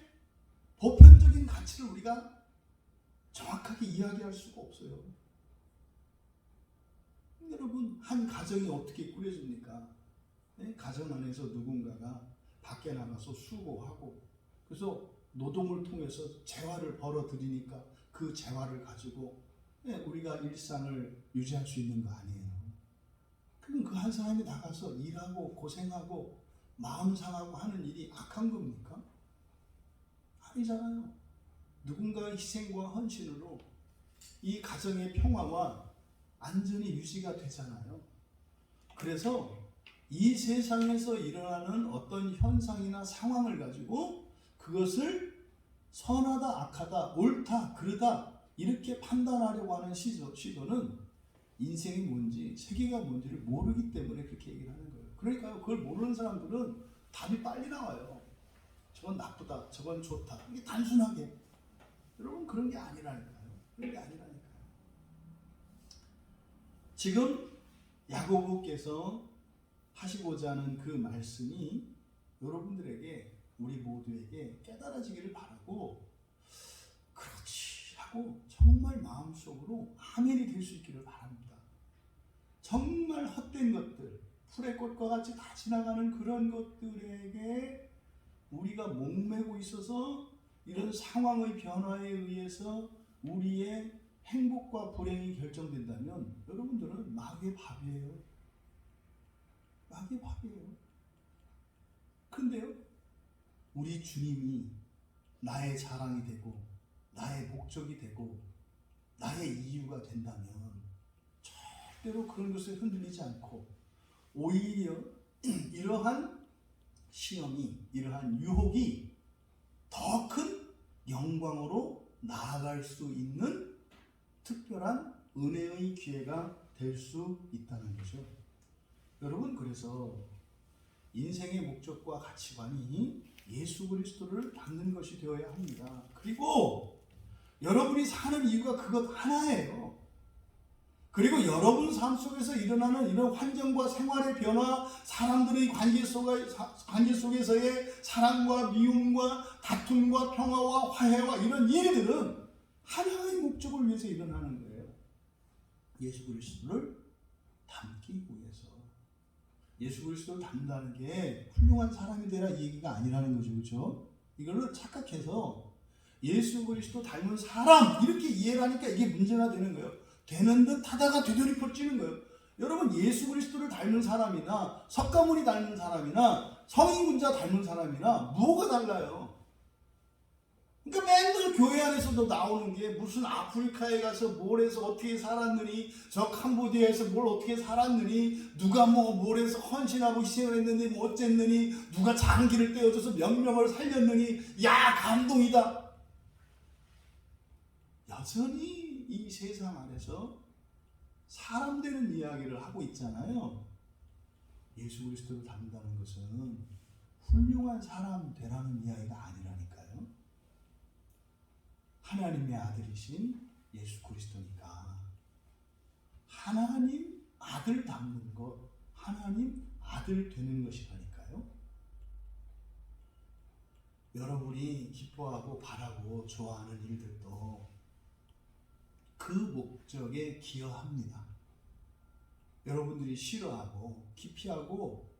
보편적인 가치를 우리가 정확하게 이야기할 수가 없어요. 여러분, 한 가정이 어떻게 꾸려집니까? 가정 안에서 누군가가 밖에 나가서 수고하고, 그래서 노동을 통해서 재화를 벌어들이니까 그 재화를 가지고 우리가 일상을 유지할 수 있는 거 아니에요. 그럼 그 한 사람이 나가서 일하고 고생하고 마음 상하고 하는 일이 악한 겁니까? 아니잖아요. 누군가의 희생과 헌신으로 이 가정의 평화와 안전이 유지가 되잖아요. 그래서 이 세상에서 일어나는 어떤 현상이나 상황을 가지고 그것을 선하다, 악하다, 옳다, 그르다 이렇게 판단하려고 하는 시도는 인생이 뭔지, 세계가 뭔지를 모르기 때문에 그렇게 얘기를 하는 거예요. 그러니까 그걸 모르는 사람들은 답이 빨리 나와요. 저건 나쁘다, 저건 좋다. 이게 단순하게. 여러분, 그런 게 아니라니까요. 지금 야고보께서 하시고자 하는 그 말씀이 여러분들에게, 우리 모두에게 깨달아지기를 바라고, 그렇지 하고 정말 마음속으로 아멘이 될 수 있기를 바랍니다. 정말 헛된 것들, 풀의 꽃과 같이 다 지나가는 그런 것들에게 우리가 목매고 있어서 이런 상황의 변화에 의해서 우리의 행복과 불행이 결정된다면 여러분들은 마귀의 밥이에요. 근데요, 우리 주님이 나의 자랑이 되고 나의 목적이 되고 나의 이유가 된다면 절대로 그런 것에 흔들리지 않고 오히려 이러한 시험이, 이러한 유혹이 더 큰 영광으로 나아갈 수 있는 특별한 은혜의 기회가 될 수 있다는 거죠. 여러분, 그래서 인생의 목적과 가치관이 예수 그리스도를 닮는 것이 되어야 합니다. 그리고 여러분이 사는 이유가 그것 하나예요. 그리고 여러분 삶 속에서 일어나는 이런 환경과 생활의 변화, 사람들의 관계 속에서의 사랑과 미움과 다툼과 평화와 화해와 이런 일들은 하나의 목적을 위해서 일어나는 거예요. 예수 그리스도를 닮기 위해서. 예수 그리스도를 닮는다는 게 훌륭한 사람이 되라 이 얘기가 아니라는 거죠. 그렇죠? 이걸로 착각해서 예수 그리스도 닮은 사람 이렇게 이해를 하니까 이게 문제가 되는 거예요. 되는 듯 하다가 되돌이퍼지는 거예요. 여러분, 예수 그리스도를 닮은 사람이나 석가모니 닮은 사람이나 성인군자 닮은 사람이나 뭐가 달라요? 그러니까 맨날 교회 안에서도 나오는 게 무슨 아프리카에 가서 뭘 해서 어떻게 살았느니, 저 캄보디아에서 뭘 어떻게 살았느니, 누가 뭘 해서 헌신하고 희생을 했느니, 뭐 어쨌느니, 누가 장기를 떼어줘서 몇 명을 살렸느니, 야 감동이다. 여전히 이 세상 안에서 사람 되는 이야기를 하고 있잖아요. 예수 그리스도를 닮는다는 것은 훌륭한 사람 되라는 이야기가 아니라니까요. 하나님의 아들이신 예수 그리스도니까 하나님 아들 닮는 것, 하나님 아들 되는 것이라니까요. 여러분이 기뻐하고 바라고 좋아하는 일들도 그 목적에 기여합니다. 여러분들이 싫어하고 기피하고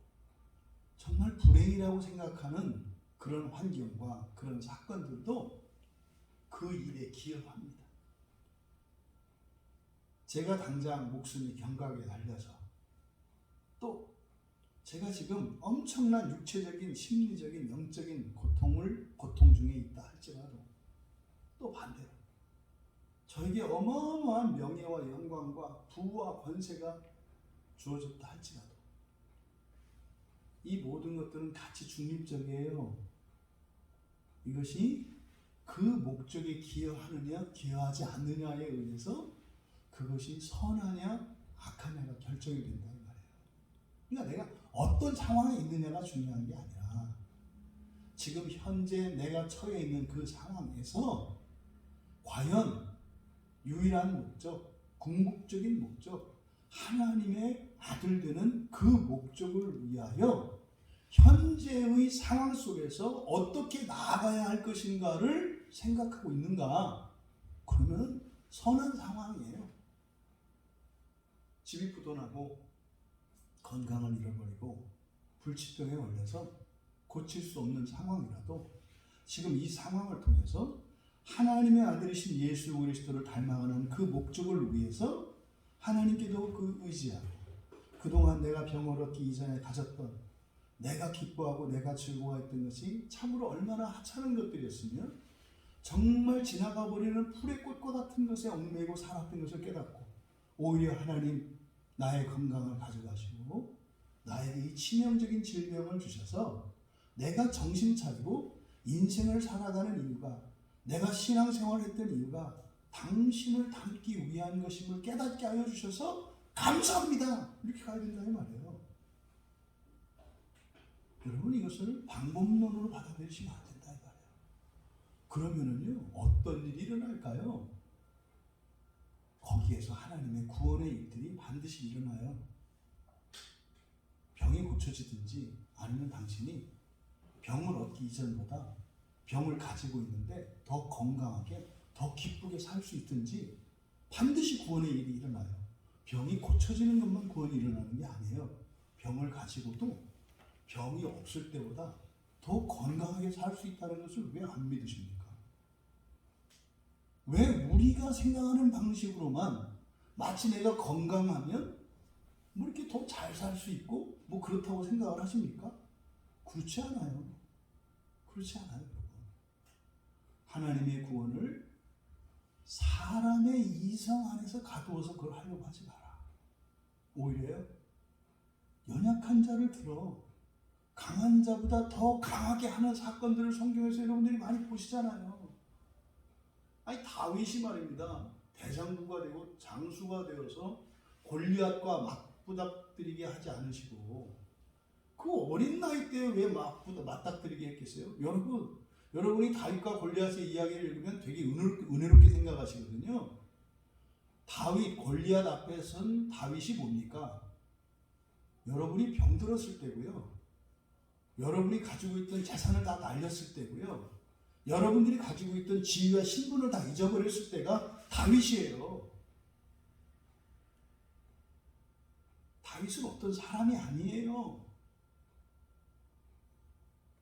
정말 불행이라고 생각하는 그런 환경과 그런 사건들도 그 일에 기여합니다. 제가 당장 목숨이 경각에 달려서 또 제가 지금 엄청난 육체적인, 심리적인, 영적인 고통 중에 있다 할지라도 또 반대로 저에게 어마어마한 명예와 영광과 부와 권세가 주어졌다 할지라도 이 모든 것들은 가치 중립적이에요. 이것이 그 목적에 기여하느냐 기여하지 않느냐에 의해서 그것이 선하냐 악하냐가 결정이 된다는 말이에요. 그러니까 내가 어떤 상황에 있느냐가 중요한 게 아니라 지금 현재 내가 처해 있는 그 상황에서 과연 유일한 목적, 궁극적인 목적, 하나님의 아들 되는 그 목적을 위하여 현재의 상황 속에서 어떻게 나아가야 할 것인가를 생각하고 있는가? 그러면 선한 상황이에요. 집이 부도나고 건강을 잃어버리고 불치병에 걸려서 고칠 수 없는 상황이라도 지금 이 상황을 통해서 하나님의 아들이신 예수 그리스도를 닮아가는 그 목적을 위해서 하나님께도 그 의지하고 그동안 내가 병을 얻기 이전에 가졌던 내가 기뻐하고 내가 즐거워했던 것이 참으로 얼마나 하찮은 것들이었으며 정말 지나가 버리는 풀의 꽃과 같은 것에 얽매이고 살았던 것을 깨닫고 오히려 하나님 나의 건강을 가져가시고 나에게 이 치명적인 질병을 주셔서 내가 정신 차리고 인생을 살아가는 이유가 내가 신앙생활을 했던 이유가 당신을 닮기 위한 것임을 깨닫게 하여 주셔서 감사합니다. 이렇게 가야 된다 이 말이에요. 여러분 이것을 방법론으로 받아들이시면 안 된다 이 말이에요. 그러면은요 어떤 일이 일어날까요? 거기에서 하나님의 구원의 일들이 반드시 일어나요. 병이 고쳐지든지 아니면 당신이 병을 얻기 이전보다 병을 가지고 있는데 더 건강하게 더 기쁘게 살 수 있든지 반드시 구원의 일이 일어나요. 병이 고쳐지는 것만 구원이 일어나는 게 아니에요. 병을 가지고도 병이 없을 때보다 더 건강하게 살 수 있다는 것을 왜 안 믿으십니까? 왜 우리가 생각하는 방식으로만 마치 내가 건강하면 뭐 이렇게 더 잘 살 수 있고 뭐 그렇다고 생각을 하십니까? 그렇지 않아요. 그렇지 않아요, 여러분. 하나님의 구원을 사람의 이성 안에서 가두어서 그걸 하려고 하지 마라. 오히려 연약한 자를 들어 강한 자보다 더 강하게 하는 사건들을 성경에서 여러분들이 많이 보시잖아요. 아니 다윗이 말입니다. 대장부가 되고 장수가 되어서 골리앗과 맞부닥뜨리게 하지 않으시고 그 어린 나이 때 왜 맞닥뜨리게 했겠어요? 여러분이 다윗과 골리앗의 이야기를 읽으면 되게 은혜롭게 생각하시거든요. 다윗, 골리앗 앞에 선 다윗이 뭡니까? 여러분이 병들었을 때고요. 여러분이 가지고 있던 재산을 다 날렸을 때고요. 여러분들이 가지고 있던 지위와 신분을 다 잊어버렸을 때가 다윗이에요. 다윗은 어떤 사람이 아니에요.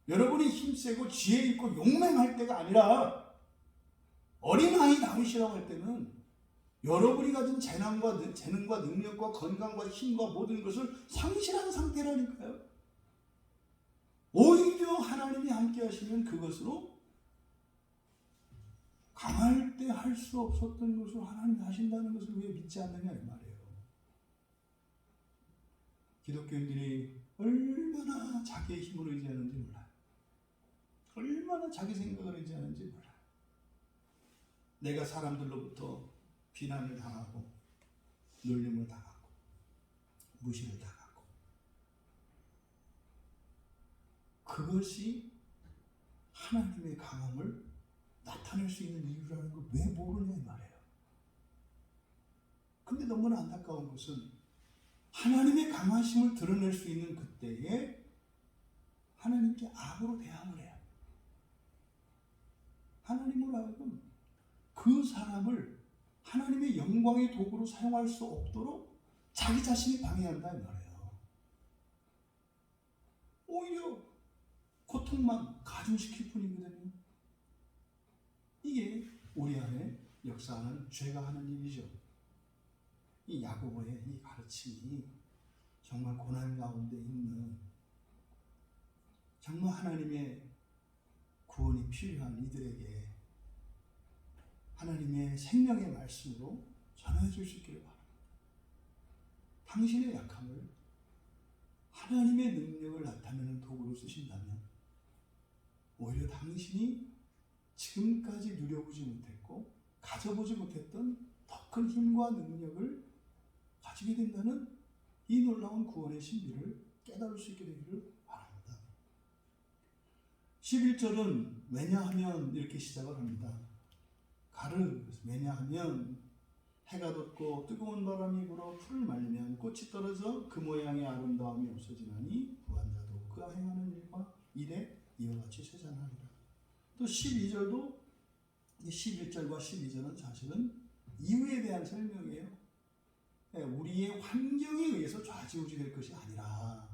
여러분이 힘세고 지혜 있고 용맹할 때가 아니라 어린아이 다윗이라고 할 때는 여러분이 가진 재능과 능력과 건강과 힘과 모든 것을 상실한 상태라니까요. 오히려 하나님이 함께 하시면 그것으로 강할 때 할 수 없었던 것을 하나님이 하신다는 것을 왜 믿지 않느냐 이 말이에요. 기독교인들이 얼마나 자기의 힘을 의지하는지 몰라요. 얼마나 자기 생각을 의지하는지 몰라요. 내가 사람들로부터 비난을 당하고 놀림을 당하고 무시를 당하고 그것이 하나님의 강함을 나타낼 수 있는 이유라는 걸 왜 모르냐 이 말이에요. 근데 너무나 안타까운 것은 하나님의 강하심을 드러낼 수 있는 그때에 하나님께 악으로 대항을 해요. 하나님을 하여금 그 사람을 하나님의 영광의 도구로 사용할 수 없도록 자기 자신이 방해한다 이 말이에요. 오히려 고통만 가중시킬 뿐이거든요. 이게 우리 안에 역사하는 죄가 하는 일이죠. 이 야고보의 이 가르침이 정말 고난 가운데 있는 정말 하나님의 구원이 필요한 이들에게 하나님의 생명의 말씀으로 전해 줄 수 있기를 바랍니다. 당신의 약함을 하나님의 능력을 나타내는 도구로 쓰신다면 오히려 당신이 지금까지 누려보지 못했고 가져보지 못했던 더 큰 힘과 능력을 가지게 된다는 이 놀라운 구원의 신비를 깨달을 수 있게 되기를 바랍니다. 11절은 왜냐하면 이렇게 시작을 합니다. 왜냐하면 해가 돋고 뜨거운 바람이 불어 풀을 말리면 꽃이 떨어져 그 모양의 아름다움이 없어지나니 부한 자도 그 행하는 일에 이와 같이 쇠잔하리라. 또 12절도 11절과 12절은 사실은 이유에 대한 설명이에요. 우리의 환경에 의해서 좌지우지될 것이 아니라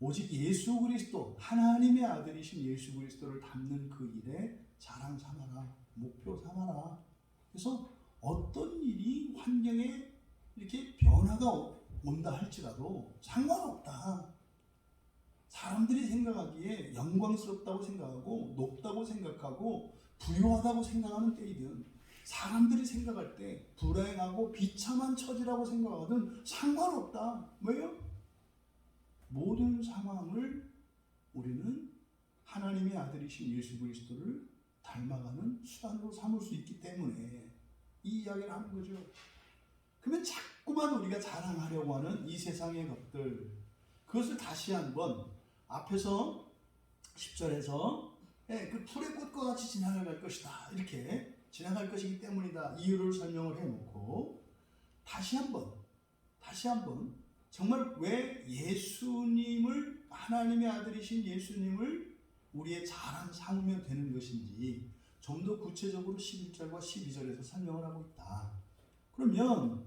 오직 예수 그리스도 하나님의 아들이신 예수 그리스도를 닮는 그 일에 자랑 삼아라, 목표 삼아라. 그래서 어떤 일이 환경에 이렇게 변화가 온다 할지라도 상관없다. 사람들이 생각하기에 영광스럽다고 생각하고 높다고 생각하고 부유하다고 생각하는 때이든 사람들이 생각할 때 불행하고 비참한 처지라고 생각하든 상관없다. 왜요? 모든 상황을 우리는 하나님의 아들이신 예수 그리스도를 닮아가는 수단으로 삼을 수 있기 때문에 이 이야기를 하는 거죠. 그러면 자꾸만 우리가 자랑하려고 하는 이 세상의 것들, 그것을 다시 한번 앞에서 10절에서 그 풀의 꽃과 같이 지나갈 것이다. 이렇게 지나갈 것이기 때문이다. 이유를 설명을 해놓고 다시 한번 정말 왜 예수님을 하나님의 아들이신 예수님을 우리의 자랑 삼으면 되는 것인지 좀 더 구체적으로 11절과 12절에서 설명을 하고 있다. 그러면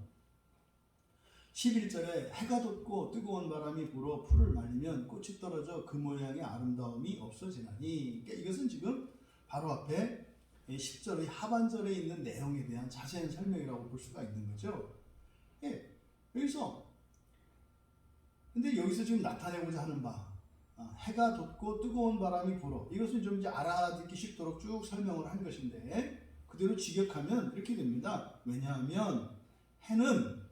11절에 해가 돋고 뜨거운 바람이 불어 풀을 말리면 꽃이 떨어져 그 모양의 아름다움이 없어지나니, 그러니까 이것은 지금 바로 앞에 10절의 하반절에 있는 내용에 대한 자세한 설명이라고 볼 수가 있는 거죠. 근데 여기서 지금 나타내고자 하는 바, 해가 돋고 뜨거운 바람이 불어, 이것은 좀 이제 알아듣기 쉽도록 쭉 설명을 한 것인데 그대로 직역하면 이렇게 됩니다. 왜냐하면 해는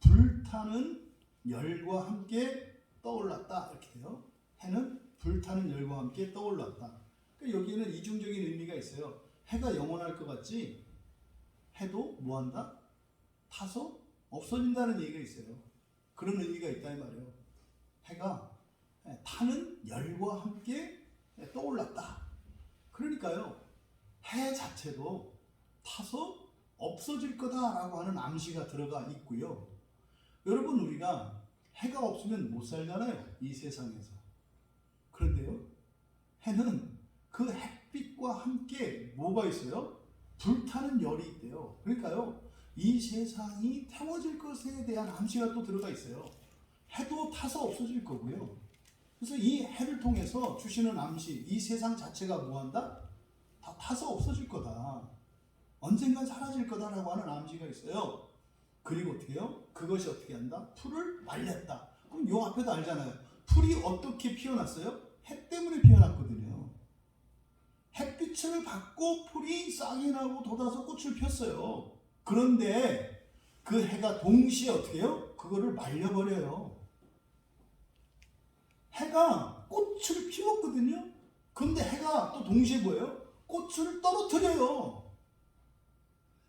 불타는 열과 함께 떠올랐다. 이렇게 돼요. 해는 불타는 열과 함께 떠올랐다. 그러니까 여기에는 이중적인 의미가 있어요. 해가 영원할 것 같지 해도 뭐한다? 타서 없어진다는 얘기가 있어요. 그런 의미가 있다 이 말이에요. 해가 타는 열과 함께 떠올랐다. 그러니까요, 해 자체도 타서 없어질 거다라고 하는 암시가 들어가 있고요. 여러분, 우리가 해가 없으면 못 살잖아요, 이 세상에서. 그런데요, 해는 그 햇빛과 함께 뭐가 있어요? 불타는 열이 있대요. 그러니까요, 이 세상이 태워질 것에 대한 암시가 또 들어가 있어요. 해도 타서 없어질 거고요. 그래서 이 해를 통해서 주시는 암시, 이 세상 자체가 뭐한다? 다 타서 없어질 거다. 언젠간 사라질 거다라고 하는 암시가 있어요. 그리고 어떻게 해요? 그것이 어떻게 한다? 풀을 말렸다. 그럼 요 앞에도 알잖아요. 풀이 어떻게 피어났어요? 해 때문에 피어났거든요. 햇빛이 햇빛을 받고 풀이 싹이 나고 돋아서 꽃을 폈어요. 그런데 그 해가 동시에 어떻게 해요? 그거를 말려버려요. 해가 꽃을 피웠거든요. 그런데 해가 또 동시에 뭐예요? 꽃을 떨어뜨려요.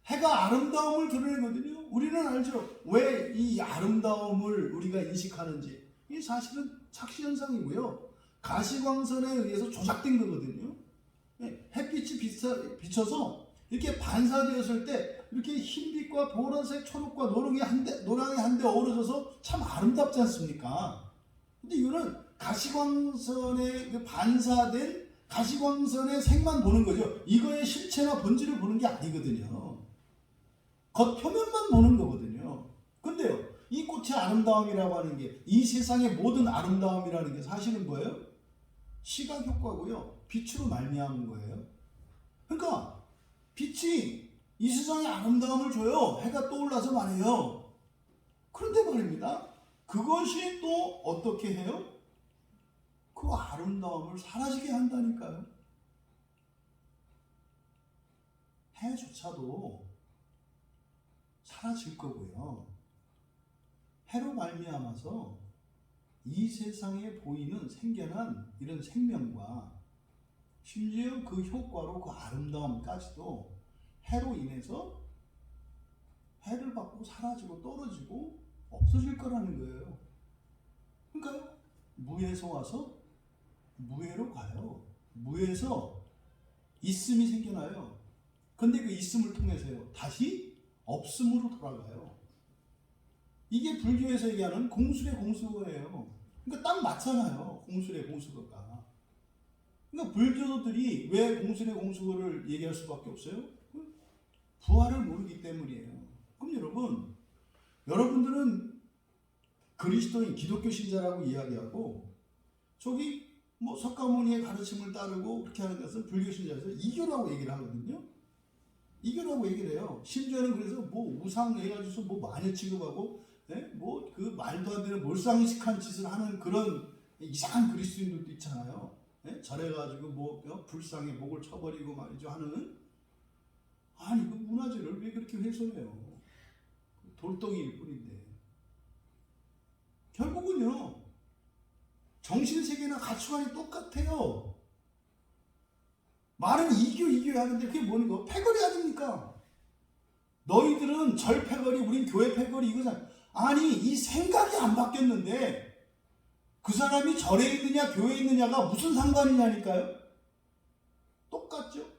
해가 아름다움을 드러내거든요. 우리는 알죠. 왜 이 아름다움을 우리가 인식하는지. 이게 사실은 착시현상이고요. 가시광선에 의해서 조작된 거거든요. 햇빛이 비쳐서 이렇게 반사되었을 때 이렇게 흰빛과 보라색, 초록과 노랑이 한데 어우러져서 참 아름답지 않습니까? 근데 이거는 가시광선에 반사된 가시광선의 색만 보는 거죠. 이거의 실체나 본질을 보는 게 아니거든요. 겉표면만 보는 거거든요. 근데요, 이 꽃의 아름다움이라고 하는 게, 이 세상의 모든 아름다움이라는 게 사실은 뭐예요? 시각 효과고요. 빛으로 말미암은 거예요. 그러니까 빛이 이 세상의 아름다움을 줘요. 해가 떠올라서 말이에요. 그런데 말입니다. 그것이 또 어떻게 해요? 그 아름다움을 사라지게 한다니까요. 해조차도 사라질 거고요. 해로 말미암아서 이 세상에 보이는 생겨난 이런 생명과 심지어 그 효과로 그 아름다움까지도 해로 인해서 해를 받고 사라지고 떨어지고 없어질 거라는 거예요. 그러니까 무에서 와서 무에로 가요. 무에서 있음이 생겨나요. 근데 그 있음을 통해서요, 다시 없음으로 돌아가요. 이게 불교에서 얘기하는 공술의 공수거예요. 그러니까 딱 맞잖아요. 공술의 공수거가. 그러니까 불교도들이 왜 공술의 공수거를 얘기할 수밖에 없어요? 부활을 모르기 때문이에요. 그럼 여러분들은 그리스도인, 기독교 신자라고 이야기하고, 저기 뭐 석가모니의 가르침을 따르고 그렇게 하는 것은 불교 신자에서 이교라고 얘기를 하거든요. 이교라고 얘기를 해요. 심지어는 그래서 뭐 우상 해가지고서 뭐 마녀 취급하고, 뭐 그 말도 안 되는 몰상식한 짓을 하는 그런 이상한 그리스도인들도 있잖아요. 절해가지고 뭐 불상에 목을 쳐버리고 말이죠 하는. 아니 그 문화재를 왜 그렇게 훼손해요? 돌덩이일 뿐인데. 결국은요, 정신세계나 가치관이 똑같아요. 말은 이교 하는데 그게 뭐니까? 패거리 아닙니까? 너희들은 절 패거리, 우린 교회 패거리 이거잖아. 아니 이 생각이 안 바뀌었는데 그 사람이 절에 있느냐 교회에 있느냐가 무슨 상관이냐니까요. 똑같죠?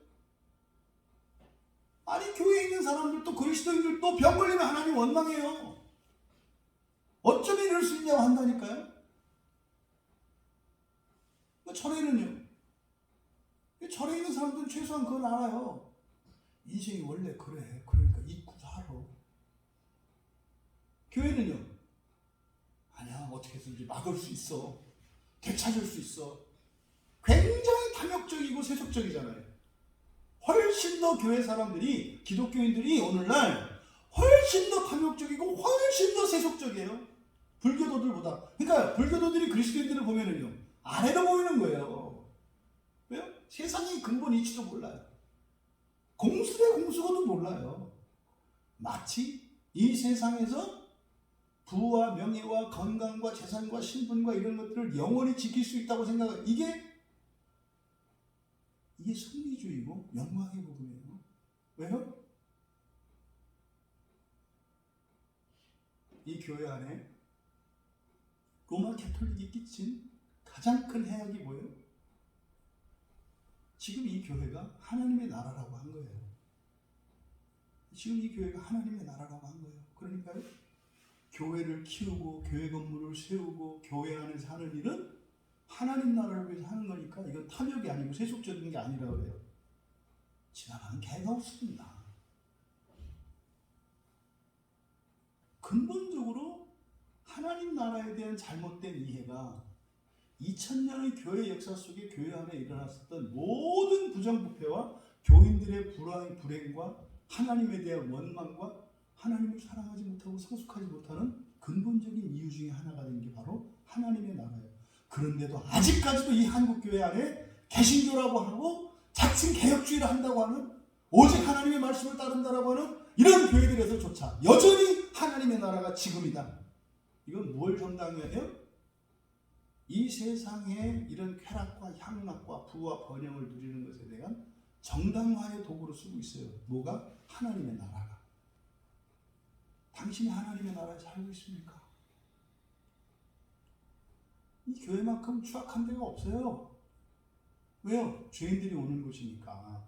아니 교회에 있는 사람들도 그리스도인들도 병 걸리면 하나님 원망해요. 어쩜 이럴 수 있냐고 한다니까요. 절에는요, 절에 있는 사람들은 최소한 그걸 알아요. 인생이 원래 그래. 그러니까 잊고 살아. 교회는요, 아니야, 어떻게 해서든지 막을 수 있어. 되찾을 수 있어. 굉장히 탐욕적이고 세속적이잖아요. 훨씬 더 교회 사람들이, 기독교인들이 오늘날 훨씬 더 탐욕적이고 훨씬 더 세속적이에요. 불교도들보다. 그러니까 불교도들이 그리스도인들을 보면은요, 아래로 보이는 거예요. 왜요? 세상의 근본 이치도 몰라요. 공술의 공수거도 몰라요. 마치 이 세상에서 부와 명예와 건강과 재산과 신분과 이런 것들을 영원히 지킬 수 있다고 생각해요. 이게 승리주의고 영광의 복음이에요. 왜요? 이 교회 안에 로마 가톨릭이 끼친 가장 큰 해악이 뭐예요? 지금 이 교회가 하나님의 나라라고 한 거예요. 지금 이 교회가 하나님의 나라라고 한 거예요. 그러니까요, 교회를 키우고 교회 건물을 세우고 교회 안에서 하는 일은 하나님 나라를 위해서 하는 거니까 이건 탐욕이 아니고 세속적인 게 아니라고 그래요. 지나가는 개가 없습니다. 근본적으로 하나님 나라에 대한 잘못된 이해가 2000년의 교회 역사 속에 교회 안에 일어났었던 모든 부정부패와 교인들의 불행과 하나님에 대한 원망과 하나님을 사랑하지 못하고 성숙하지 못하는 근본적인 이유 중에 하나가 된 게 바로 하나님의 나라예요. 그런데도 아직까지도 이 한국교회 안에 개신교라고 하고 자칭 개혁주의를 한다고 하는, 오직 하나님의 말씀을 따른다라고 하는 이런 교회들에서조차 여전히 하나님의 나라가 지금이다. 이건 뭘 정당화해요? 이 세상의 이런 쾌락과 향락과 부와 번영을 누리는 것에 대한 정당화의 도구로 쓰고 있어요. 뭐가? 하나님의 나라가. 당신이 하나님의 나라에 살고 있습니까? 이 교회만큼 추악한 데가 없어요. 왜요? 죄인들이 오는 곳이니까.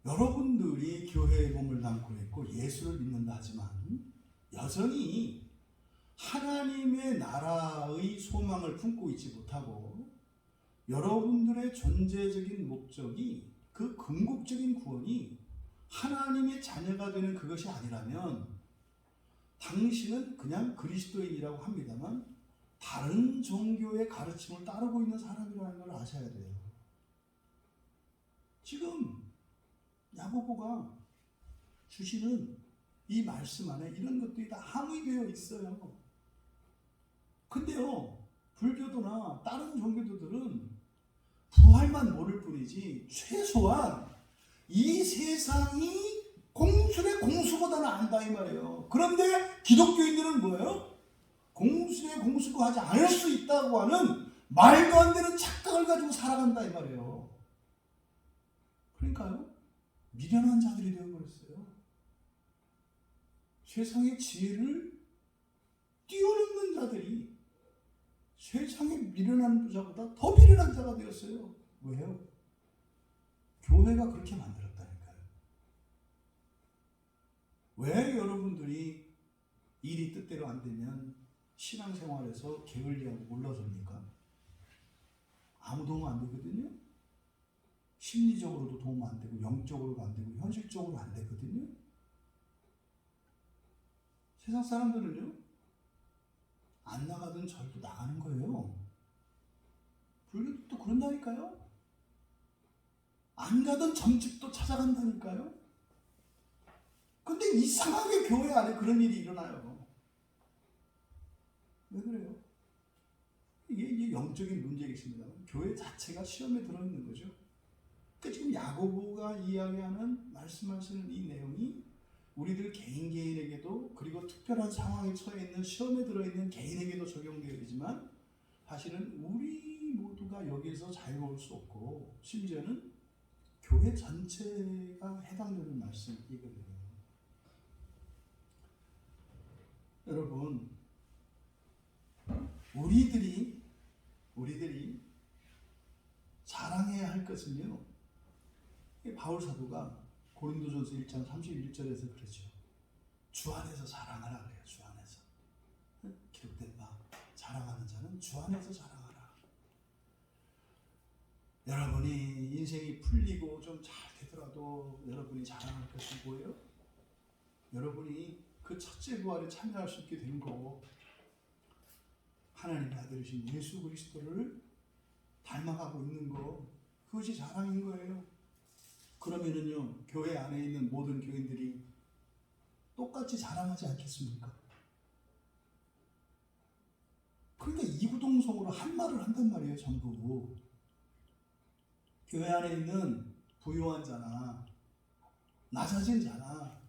여러분들이 교회의 몸을 담고 있고 예수를 믿는다 하지만 여전히 하나님의 나라의 소망을 품고 있지 못하고, 여러분들의 존재적인 목적이, 그 궁극적인 구원이 하나님의 자녀가 되는 그것이 아니라면 당신은 그냥 그리스도인이라고 합니다만 다른 종교의 가르침을 따르고 있는 사람이라는 걸 아셔야 돼요. 지금 야고보가 주시는 이 말씀 안에 이런 것들이 다 함의되어 있어요. 근데요, 불교도나 다른 종교도들은 부활만 모를 뿐이지 최소한 이 세상이 공술의 공수보다는 안다 이 말이에요. 그런데 기독교인들은 뭐예요? 공술의 공수가 하지 않을 수 있다고 하는 말도 안 되는 착각을 가지고 살아간다 이 말이에요. 그러니까요, 미련한 자들이 되어버렸어요. 세상의 지혜를 뛰어넘는 자들이 세상의 미련한 자보다 더 미련한 자가 되었어요. 왜요? 교회가 그렇게 만들었다니까요. 왜 여러분들이 일이 뜻대로 안 되면 신앙생활에서 게을리하고 물러섭니까? 아무 도움 안 되거든요. 심리적으로도 도움 안 되고, 영적으로도 안 되고, 현실적으로 안 되거든요. 세상 사람들은요, 안 나가던 절도 나가는 거예요. 불교도 또 그런다니까요. 안 가던 점집도 찾아간다니까요. 근데 이상하게 교회 안에 그런 일이 일어나요. 왜 그래요? 이게 영적인 문제겠습니다. 교회 자체가 시험에 들어있는 거죠. 그러니까 지금 야고보가 이야기하는, 말씀하시는 이 내용이 우리들 개인에게도, 그리고 특별한 상황에 처해 있는, 시험에 들어있는 개인에게도 적용되지만 사실은 우리 모두가 여기에서 자유로울 수 없고, 심지어는 교회 전체가 해당되는 말씀이거든요. 여러분, 우리들이 자랑해야 할 것은요, 바울 사도가 고린도전서 1장 31절에서 그러죠. 주 안에서 자랑하라 그래요. 주 안에서. 기록된 바, 자랑하는 자는 주 안에서 자랑하라. 여러분이 인생이 풀리고 좀 잘 되더라도 여러분이 자랑할 것이 뭐예요? 여러분이 그 첫째 부활에 참여할 수 있게 된 거고, 하나님의 아들이신 예수 그리스도를 닮아가고 있는 거, 그것이 자랑인 거예요. 그러면은요, 교회 안에 있는 모든 교인들이 똑같이 자랑하지 않겠습니까? 그러니까 이구동성으로 한 말을 한단 말이에요, 전부. 교회 안에 있는 부요한 자나 낮아진 자나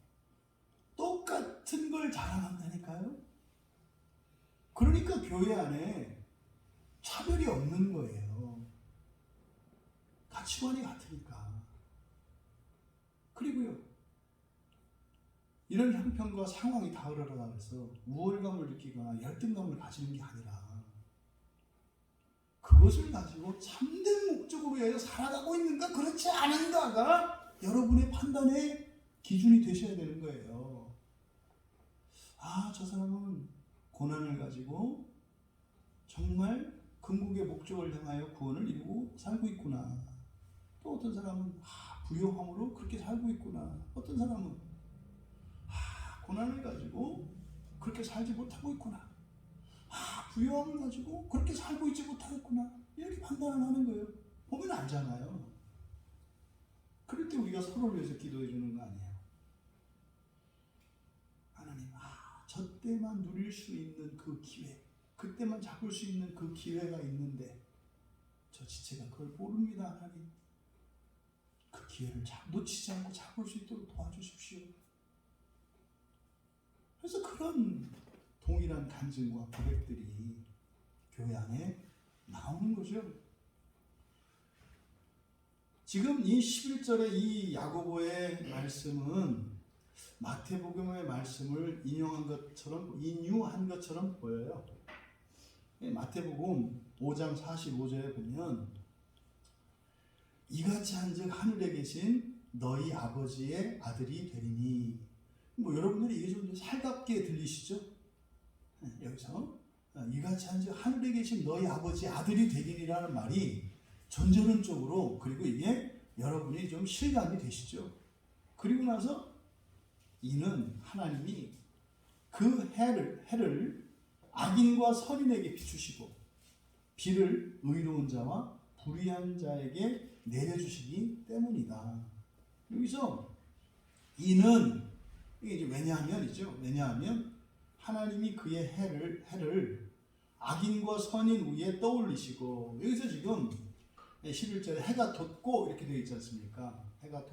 똑같은 걸 자랑한다니까요. 그러니까 교회 안에 차별이 없는 거예요. 가치관이 같으니까. 그리고요, 이런 형편과 상황이 닿으려다 해서 우월감을 느끼거나 열등감을 가지는 게 아니라 그것을 가지고 참된 목적으로 해서 살아가고 있는가 그렇지 않은가가 여러분의 판단의 기준이 되셔야 되는 거예요. 아, 저 사람은 고난을 가지고 정말 궁극의 목적을 향하여 구원을 이루고 살고 있구나. 또 어떤 사람은 부요함으로 그렇게 살고 있구나. 어떤 사람은 고난을 가지고 그렇게 살지 못하고 있구나. 부요함을 가지고 그렇게 살고 있지 못하겠구나. 이렇게 판단을 하는 거예요. 보면 알잖아요. 그럴 때 우리가 서로를 위해서 기도해 주는 거 아니에요. 하나님, 저 때만 누릴 수 있는 그 기회, 그때만 잡을 수 있는 그 기회가 있는데 저 지체가 그걸 모릅니다. 하나님. 그 기회를 놓치지 않고 잡을 수 있도록 도와주십시오. 그래서 그런 동일한 간증과 고백들이 교회 안에 나오는 거죠. 지금 이 11절의 이 야고보의 말씀은 마태복음의 말씀을 인유한 것처럼 보여요. 마태복음 5장 45절에 보면 이같이 한즉 하늘에 계신 너희 아버지의 아들이 되리니, 여러분들이 이게 좀 살갑게 들리시죠? 여기서 이같이 한즉 하늘에 계신 너희 아버지의 아들이 되리니라는 말이 전전론적으로, 그리고 이게 여러분이 좀 실감이 되시죠? 그리고 나서 이는 하나님이 그 해를 악인과 선인에게 비추시고 비를 의로운 자와 불의한 자에게 내려주시기 때문이다. 여기서 이는 이게 이제 왜냐하면 하나님이 그의 해를 악인과 선인 위에 떠올리시고, 여기서 지금 11절에 해가 돋고 이렇게 되어 있지 않습니까? 해가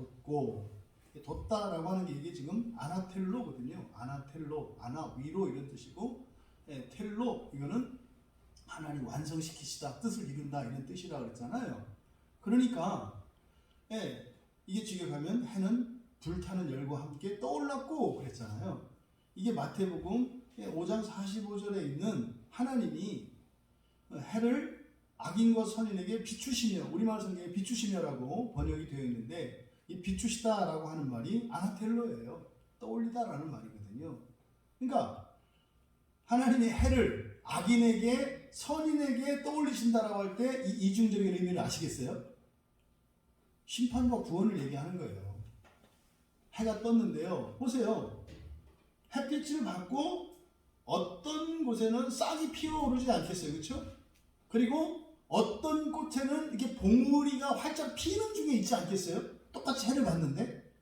돋다라고 하는 게 이게 지금 아나텔로거든요. 아나텔로, 아나 위로 이런 뜻이고, 텔로 이거는 하나님 완성시키시다, 뜻을 이룬다 이런 뜻이라 그랬잖아요. 그러니까 이게 직역하면 해는 불타는 열과 함께 떠올랐고 그랬잖아요. 이게 마태복음 5장 45절에 있는 하나님이 해를 악인과 선인에게 비추시며, 우리말 성경에 비추시며라고 번역이 되어 있는데, 이 비추시다라고 하는 말이 아나텔로예요. 떠올리다라는 말이거든요. 그러니까 하나님의 해를 악인에게 선인에게 떠올리신다라고 할 때 이 이중적인 의미를 아시겠어요? 심판과 구원을 얘기하는 거예요. 해가 떴는데요, 보세요. 햇빛을 받고 어떤 곳에는 싹이 피어오르지 않겠어요, 그렇죠? 그리고 어떤 꽃에는 이렇게 봉우리가 활짝 피는 중에 있지 않겠어요? 똑같이 해를 받는데.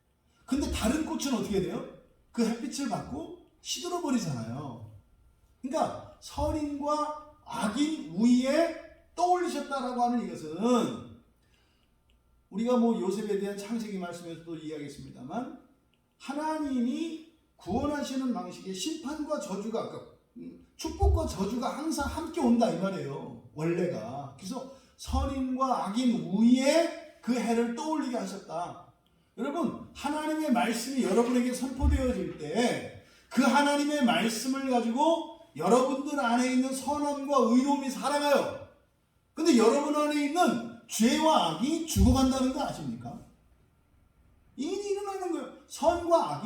근데 다른 꽃은 어떻게 돼요? 그 햇빛을 받고 시들어 버리잖아요. 그러니까 선인과 악인 위에 떠올리셨다라고 하는 이것은, 우리가 요셉에 대한 창세기 말씀에서도 이야기했습니다만, 하나님이 구원하시는 방식의 심판과 저주가, 축복과 저주가 항상 함께 온다 이 말이에요. 원래가. 그래서 선인과 악인 위에 그 해를 떠올리게 하셨다. 여러분, 하나님의 말씀이 여러분에게 선포되어질 때 그 하나님의 말씀을 가지고 여러분들 안에 있는 선함과 의로움이 살아가요. 근데 여러분 안에 있는 죄와 악이 죽어간다는 거 아십니까? 이 일이 일어나는 거예요. 선과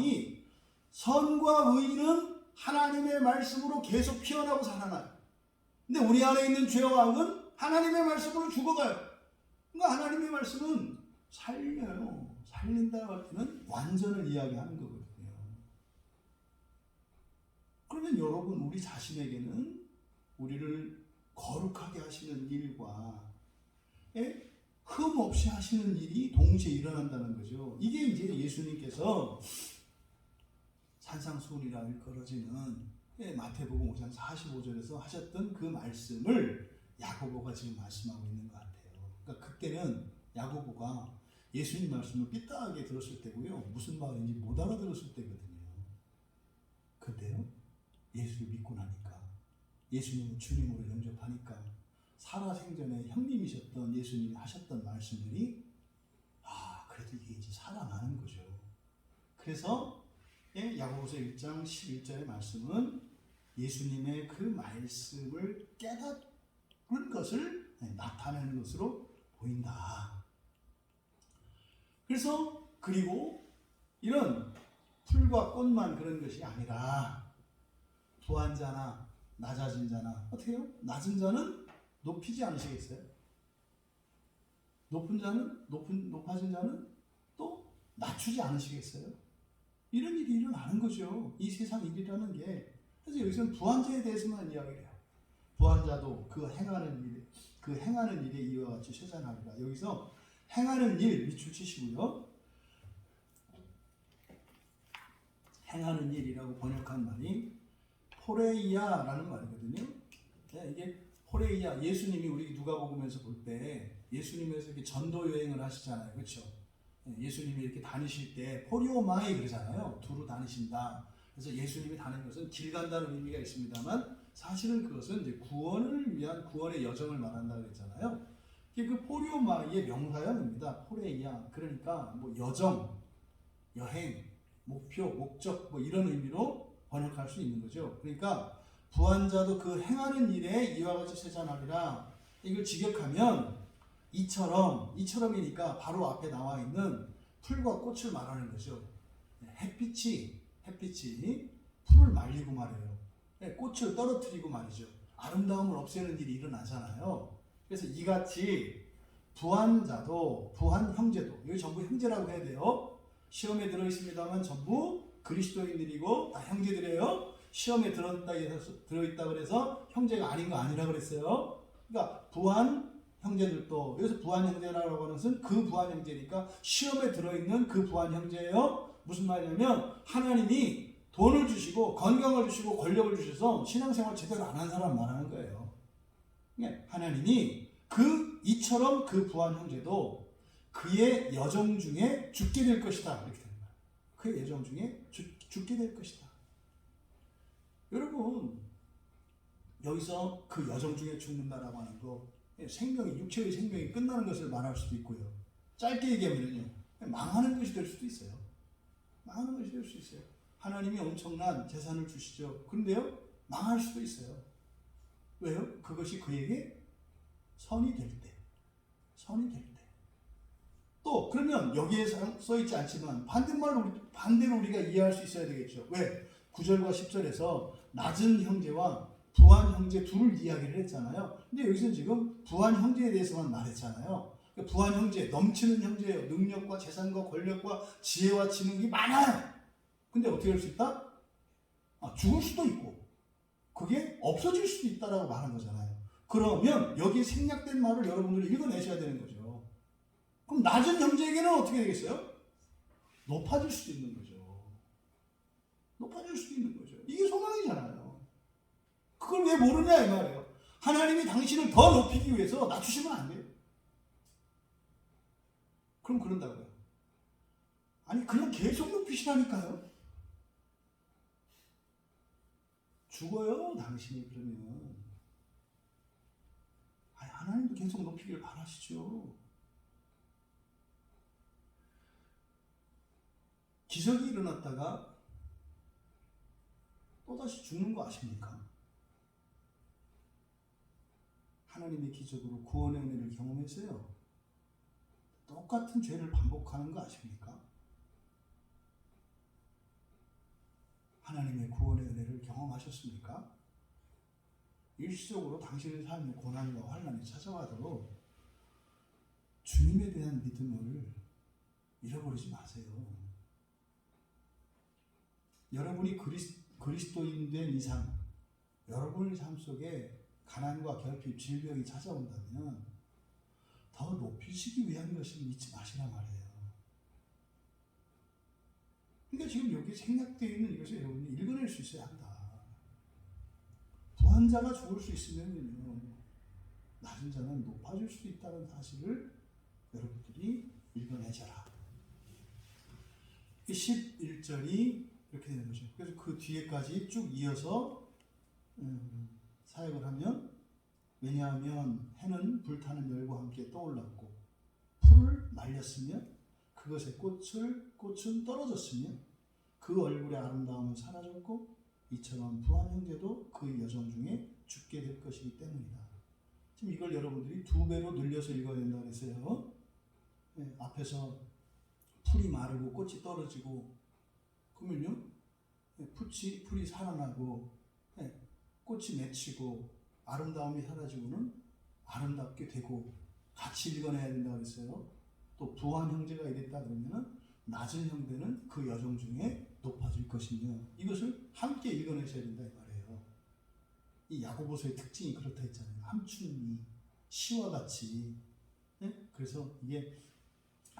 의는 하나님의 말씀으로 계속 피어나고 살아나요. 근데 우리 안에 있는 죄와 악은 하나님의 말씀으로 죽어가요. 그러니까 하나님의 말씀은 살려요. 살린다고 할 때는 완전을 이야기하는 거거든요. 그러면 여러분, 우리 자신에게는 우리를 거룩하게 하시는 일과 흠 없이 하시는 일이 동시에 일어난다는 거죠. 이게 이제 예수님께서 산상수훈이라 일컬어지는 마태복음 5장 45절에서 하셨던 그 말씀을 야고보가 지금 말씀하고 있는 것 같아요. 그러니까 그때는 야고보가 예수님 말씀을 삐딱하게 들었을 때고요, 무슨 말인지 못 알아들었을 때거든요. 근데요, 예수를 믿고 나니까, 예수님을 주님으로 영접하니까, 살아생전에 형님이셨던 예수님이 하셨던 말씀들이 그래도 이게 이제 살아나는 거죠. 그래서 야고보서 1장 11절의 말씀은 예수님의 그 말씀을 깨닫는 것을 나타내는 것으로 보인다. 그래서 그리고 이런 풀과 꽃만 그런 것이 아니라 부한 자나 낮아진 자나, 어떻게 해요? 낮은 자는 높이지 않으시겠어요? 높아진 자는 또 낮추지 않으시겠어요? 이런 일이 일어나는 거죠. 이 세상 일이라는 게. 그래서 여기서는 부한자에 대해서만 이야기를 해요. 부한자도 그 행하는 일에 이와 같이 쇠잔하리라. 여기서 행하는 일 밑줄 치시고요. 행하는 일이라고 번역한 말이 포레이아라는 말이거든요. 이게 호레이야, 예수님이 우리 누가복음에서 볼 때 예수님에서 이렇게 전도 여행을 하시잖아요. 그렇죠? 예수님이 이렇게 다니실 때 포리오마이 그러잖아요. 두루 다니신다. 그래서 예수님이 다니는 것은 길 간다는 의미가 있습니다만 사실은 그것은 이제 구원을 위한 구원의 여정을 말한다 그랬잖아요. 그 포리오마이의 명사형입니다. 포레이야. 그러니까 뭐 여정, 여행, 목표, 목적 뭐 이런 의미로 번역할 수 있는 거죠. 그러니까 부한자도 그 행하는 일에 이와 같이 세잔하리라. 이걸 직역하면 이처럼이니까 바로 앞에 나와 있는 풀과 꽃을 말하는 거죠. 햇빛이 풀을 말리고 말해요. 꽃을 떨어뜨리고 말이죠. 아름다움을 없애는 일이 일어나잖아요. 그래서 이같이 부한자도 부한 형제도 여기 전부 형제라고 해야 돼요. 시험에 들어 있습니다만 전부 그리스도인들이고 다 형제들이에요. 시험에 들어있다 그래서 형제가 아닌 거 아니라 그랬어요. 그러니까 부한 형제들도 여기서 부한 형제라고 하는 것은 그 부한 형제니까 시험에 들어있는 그 부한 형제예요. 무슨 말이냐면 하나님이 돈을 주시고 건강을 주시고 권력을 주셔서 신앙생활 제대로 안 한 사람 말하는 거예요. 하나님이 이처럼 그 부한 형제도 그의 여정 중에 죽게 될 것이다. 이렇게 되는 거예요. 그의 여정 중에 죽게 될 것이다. 여러분 여기서 그 여정 중에 죽는다라고 하는 거 생명이 육체의 생명이 끝나는 것을 말할 수도 있고요. 짧게 얘기하면요 망하는 것이 될 수도 있어요. 망하는 것이 될 수 있어요. 하나님이 엄청난 재산을 주시죠. 그런데요 망할 수도 있어요. 왜요? 그것이 그에게 선이 될 때. 또 그러면 여기에 써있지 않지만 반대로 우리가 이해할 수 있어야 되겠죠. 왜? 9절과 10절에서 낮은 형제와 부한 형제 둘을 이야기를 했잖아요. 근데 여기서 지금 부한 형제에 대해서만 말했잖아요. 부한 형제, 넘치는 형제예요. 능력과 재산과 권력과 지혜와 지능이 많아요. 근데 어떻게 할 수 있다? 죽을 수도 있고 그게 없어질 수도 있다라고 말한 거잖아요. 그러면 여기에 생략된 말을 여러분들이 읽어내셔야 되는 거죠. 그럼 낮은 형제에게는 어떻게 되겠어요? 높아질 수도 있는 거죠. 이게 소망이잖아요. 그걸 왜 모르냐 이 말이에요. 하나님이 당신을 더 높이기 위해서 낮추시면 안 돼요. 그럼 그런다고요. 아니 그냥 계속 높이시라니까요. 죽어요 당신이 그러면. 아니 하나님도 계속 높이기를 바라시죠. 기적이 일어났다가 또다시 죽는 거 아십니까? 하나님의 기적으로 구원의 은혜를 경험했어요. 똑같은 죄를 반복하는 거 아십니까? 하나님의 구원의 은혜를 경험하셨습니까? 일시적으로 당신의 삶에 고난과 환난이 찾아와도 주님에 대한 믿음을 잃어버리지 마세요. 여러분이 그리스도인 된 이상 여러분의 삶 속에 가난과 결핍, 질병이 찾아온다면 더 높이시기 위한 것을 잊지 마시란 말이에요. 그러니까 지금 여기 생략되어 있는 이것을 여러분이 읽어낼 수 있어야 한다. 부한자가 죽을 수 있으면요 낮은 자는 높아질 수 있다는 사실을 여러분들이 읽어내셔라. 11절이 이렇게 되는 거죠. 그래서 그 뒤에까지 쭉 이어서 사역을 하면 왜냐하면 해는 불타는 열과 함께 떠올랐고 풀을 말렸으며 그것의 꽃은 떨어졌으며 그 얼굴의 아름다움은 사라졌고 이처럼 부한 형제도 그 여정 중에 죽게 될 것이기 때문이다. 지금 이걸 여러분들이 2배로 늘려서 읽어야 된다고 했어요. 앞에서 풀이 마르고 꽃이 떨어지고 그러면요 풀이 살아나고 꽃이 맺히고 아름다움이 사라지고는 아름답게 되고 같이 읽어내야 된다고 했어요. 또 부한 형제가 이랬다 그러면 낮은 형제는 그 여정 중에 높아질 것이며 이것을 함께 읽어내셔야 된다 이 말이에요. 이 야고보서의 특징이 그렇다 했잖아요. 함축이 시와 같이 그래서 이게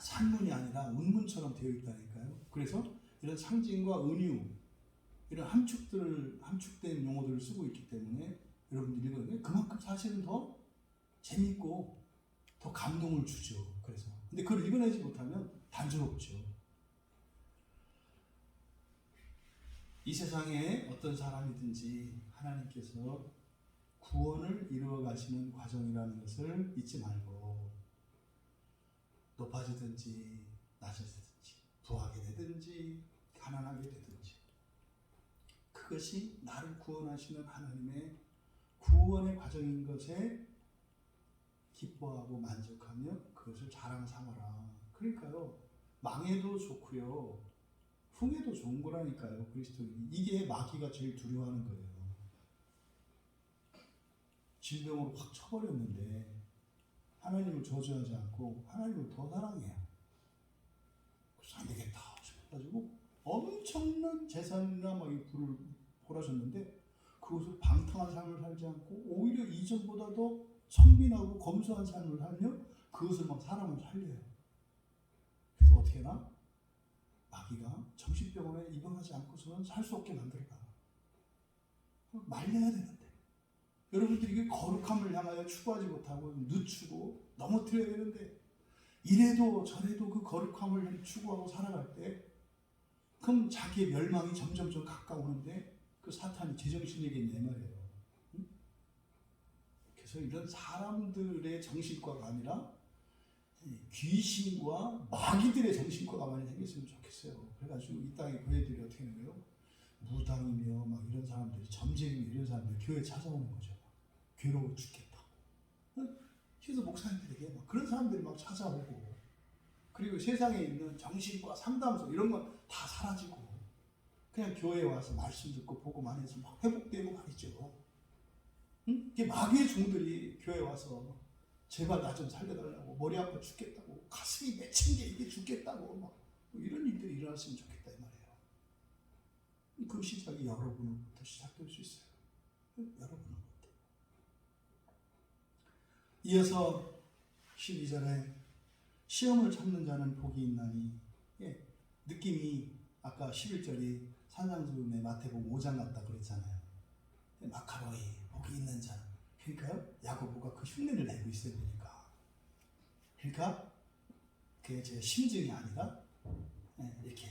산문이 아니라 운문처럼 되어 있다니까요. 그래서 이런 상징과 은유 이런 함축된 용어들을 쓰고 있기 때문에 여러분들이 읽으면 그만큼 사실은 더 재밌고 더 감동을 주죠. 그래서 근데 그걸 읽어내지 못하면 단조롭죠. 이 세상에 어떤 사람이든지 하나님께서 구원을 이루어 가시는 과정이라는 것을 잊지 말고 높아지든지 낮아지든지 부하게 되든지 가난하게 되든지 그것이 나를 구원하시는 하나님의 구원의 과정인 것에 기뻐하고 만족하며 그것을 자랑 삼아라. 그러니까요. 망해도 좋고요. 흥해도 좋은 거라니까요. 그리스도인이. 이게 마귀가 제일 두려워하는 거예요. 질병으로 확 쳐버렸는데 하나님을 저주하지 않고 하나님을 더 사랑해요. 그래서 안 되겠다 싶어가지고 엄청난 재산이나 막 이 부를 벌어졌는데 그것을 방탕한 삶을 살지 않고 오히려 이전보다 더 청빈하고 검소한 삶을 살며 그것을 막 사람을 살려요. 그래서 어떻게 하나? 마귀가 정신병원에 입원하지 않고서는 살 수 없게 만들어가. 말려야 되는데 여러분들이 이게 거룩함을 향하여 추구하지 못하고 늦추고 넘어뜨려야 되는데 이래도 저래도 그 거룩함을 추구하고 살아갈 때 그럼 자기의 멸망이 점점 가까우는데 그 사탄이 제정신이겠냐 말이에요. 그래서 이런 사람들의 정신과가 아니라 귀신과 마귀들의 정신과가 많이 생겼으면 좋겠어요. 그래가지고 이 땅의 교회들이 어떻게 하는 거예요? 무당이며 막 이런 사람들이 점쟁이며 이런 사람들이 교회에 찾아오는 거죠. 괴로워 죽겠다. 그래서 목사님들에게 막 그런 사람들이 막 찾아오고 그리고 세상에 있는 정신과 상담소 이런 건 다 사라지고 그냥 교회에 와서 말씀 듣고 보고만 해서 막 회복되고 말이죠. 응? 이게 마귀의 종들이 교회에 와서 제발 나 좀 살려달라고 머리 아파 죽겠다고 가슴이 맺힌 게 이게 죽겠다고 막 이런 일들이 일어났으면 좋겠다 이 말이에요. 그 시작이 여러분으로부터 시작될 수 있어요. 여러분으로부터. 이어서 12절에 시험을 참는 자는 복이 있나니 느낌이 아까 11절이 산상수훈의 마태복음 5장 같다 그랬잖아요. 마카로이 복이 있는 자. 그러니까 야고보가 그 흉내를 내고 있어야 되니까. 그러니까 그게 제 심증이 아니라 이렇게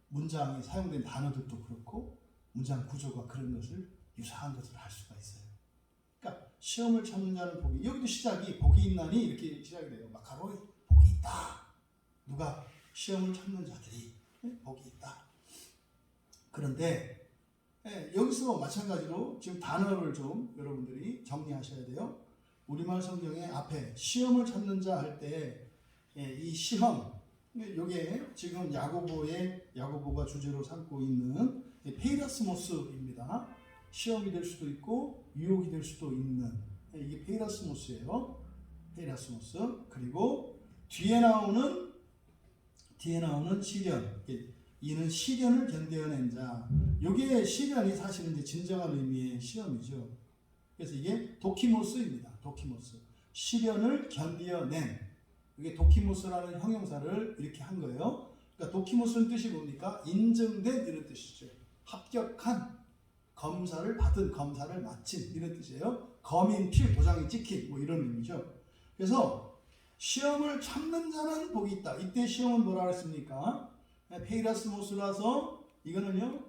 문장에 사용된 단어들도 그렇고 문장 구조가 그런 것을 유사한 것을 알 수가 있어요. 그러니까 시험을 참는 자는 복이 여기도 시작이 복이 있나니 이렇게 시작이 돼요. 마카로이 복이 있다. 누가 시험을 참는 자들이 복이 있다. 그런데 여기서 마찬가지로 지금 단어를 좀 여러분들이 정리하셔야 돼요. 우리말 성경의 앞에 시험을 참는 자 할 때 이 시험 이게 지금 야고보가 주제로 삼고 있는 페이라스모스입니다. 시험이 될 수도 있고 유혹이 될 수도 있는 이게 페이라스모스예요. 페이라스모스. 그리고 뒤에 나오는 시련. 이는 시련을 견뎌낸 자. 이게 시련이 사실은 이제 진정한 의미의 시험이죠. 그래서 이게 도키모스입니다. 도키모스. 시련을 견뎌낸. 이게 도키모스라는 형용사를 이렇게 한 거예요. 그러니까 도키모스는 뜻이 뭡니까? 인증된 이런 뜻이죠. 합격한, 검사를 받은, 검사를 마친 이런 뜻이에요. 검인 필, 도장이 찍힌 뭐 이런 의미죠. 그래서 시험을 참는 자는 복이 있다. 이때 시험은 뭐라 그랬습니까? 페이라스모스라서 이거는요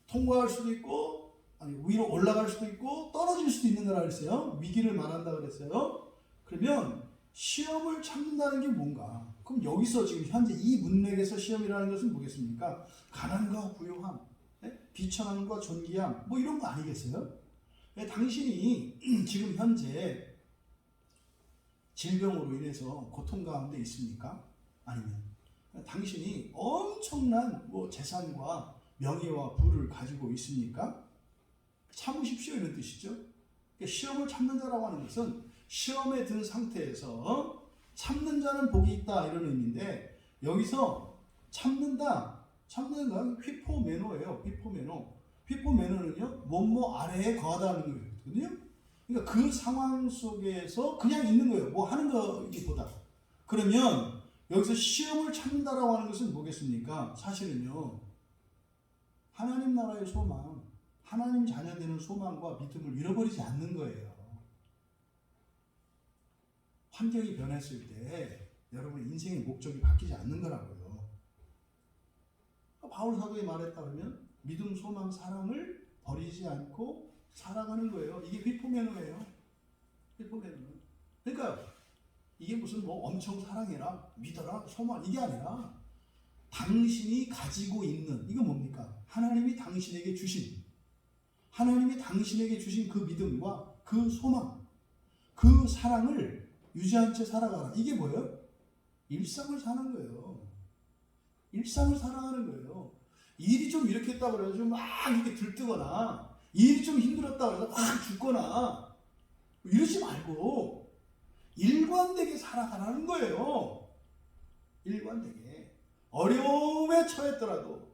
통과할 수도 있고 아니 위로 올라갈 수도 있고 떨어질 수도 있는 거라 그랬어요. 위기를 말한다 그랬어요. 그러면 시험을 참는다는 게 뭔가? 그럼 여기서 지금 현재 이 문맥에서 시험이라는 것은 뭐겠습니까? 가난과 부요함, 비천함과 존귀함 뭐 이런 거 아니겠어요? 당신이 지금 현재 질병으로 인해서 고통 가운데 있습니까? 아니면 당신이 엄청난 뭐 재산과 명예와 부를 가지고 있습니까? 참으십시오 이런 뜻이죠. 그러니까 시험을 참는 자라고 하는 것은 시험에 든 상태에서 참는 자는 복이 있다 이런 의미인데 여기서 참는 건 휘포메노예요. 휘포메노는요 뭐뭐 아래에 거하다는 거거든요. 그러니까 그 상황 속에서 그냥 있는 거예요. 뭐 하는 거기보다. 그러면 여기서 시험을 참는다라고 하는 것은 뭐겠습니까? 사실은요 하나님 나라의 소망, 하나님 자녀 되는 소망과 믿음을 잃어버리지 않는 거예요. 환경이 변했을 때 여러분 인생의 목적이 바뀌지 않는 거라고요. 바울 사도에 말했다 그러면 믿음, 소망, 사랑을 버리지 않고 살아가는 거예요. 이게 휘포매너예요. 휘포매너. 그러니까 이게 무슨 뭐 엄청 사랑해라, 믿어라, 소망 이게 아니라 당신이 가지고 있는 이거 뭡니까? 하나님이 당신에게 주신 그 믿음과 그 소망, 그 사랑을 유지한 채 살아가라. 이게 뭐예요? 일상을 사는 거예요. 일상을 살아가는 거예요. 일이 좀 이렇게 했다 그래가지고 막 이렇게 들뜨거나 일이 좀 힘들었다 그래서 막 죽거나 이러지 말고 일관되게 살아가라는 거예요. 일관되게. 어려움에 처했더라도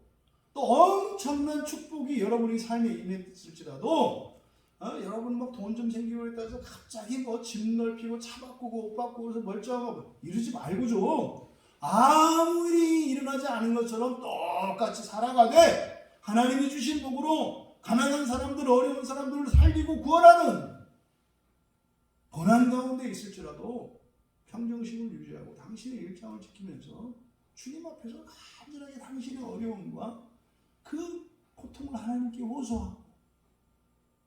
또 엄청난 축복이 여러분의 삶에 임했을지라도 여러분 막 돈 좀 생기고 했다 해서 갑자기 뭐 집 넓히고 차 바꾸고 옷 바꾸고 해서 멀쩡하고 이러지 말고 좀 아무 일이 일어나지 않은 것처럼 똑같이 살아가되 하나님이 주신 복으로 가난한 사람들, 어려운 사람들을 살리고 구원하는 고난 가운데 있을지라도 평정심을 유지하고 당신의 일상을 지키면서 주님 앞에서 간절하게 당신의 어려움과 그 고통을 하나님께 호소하고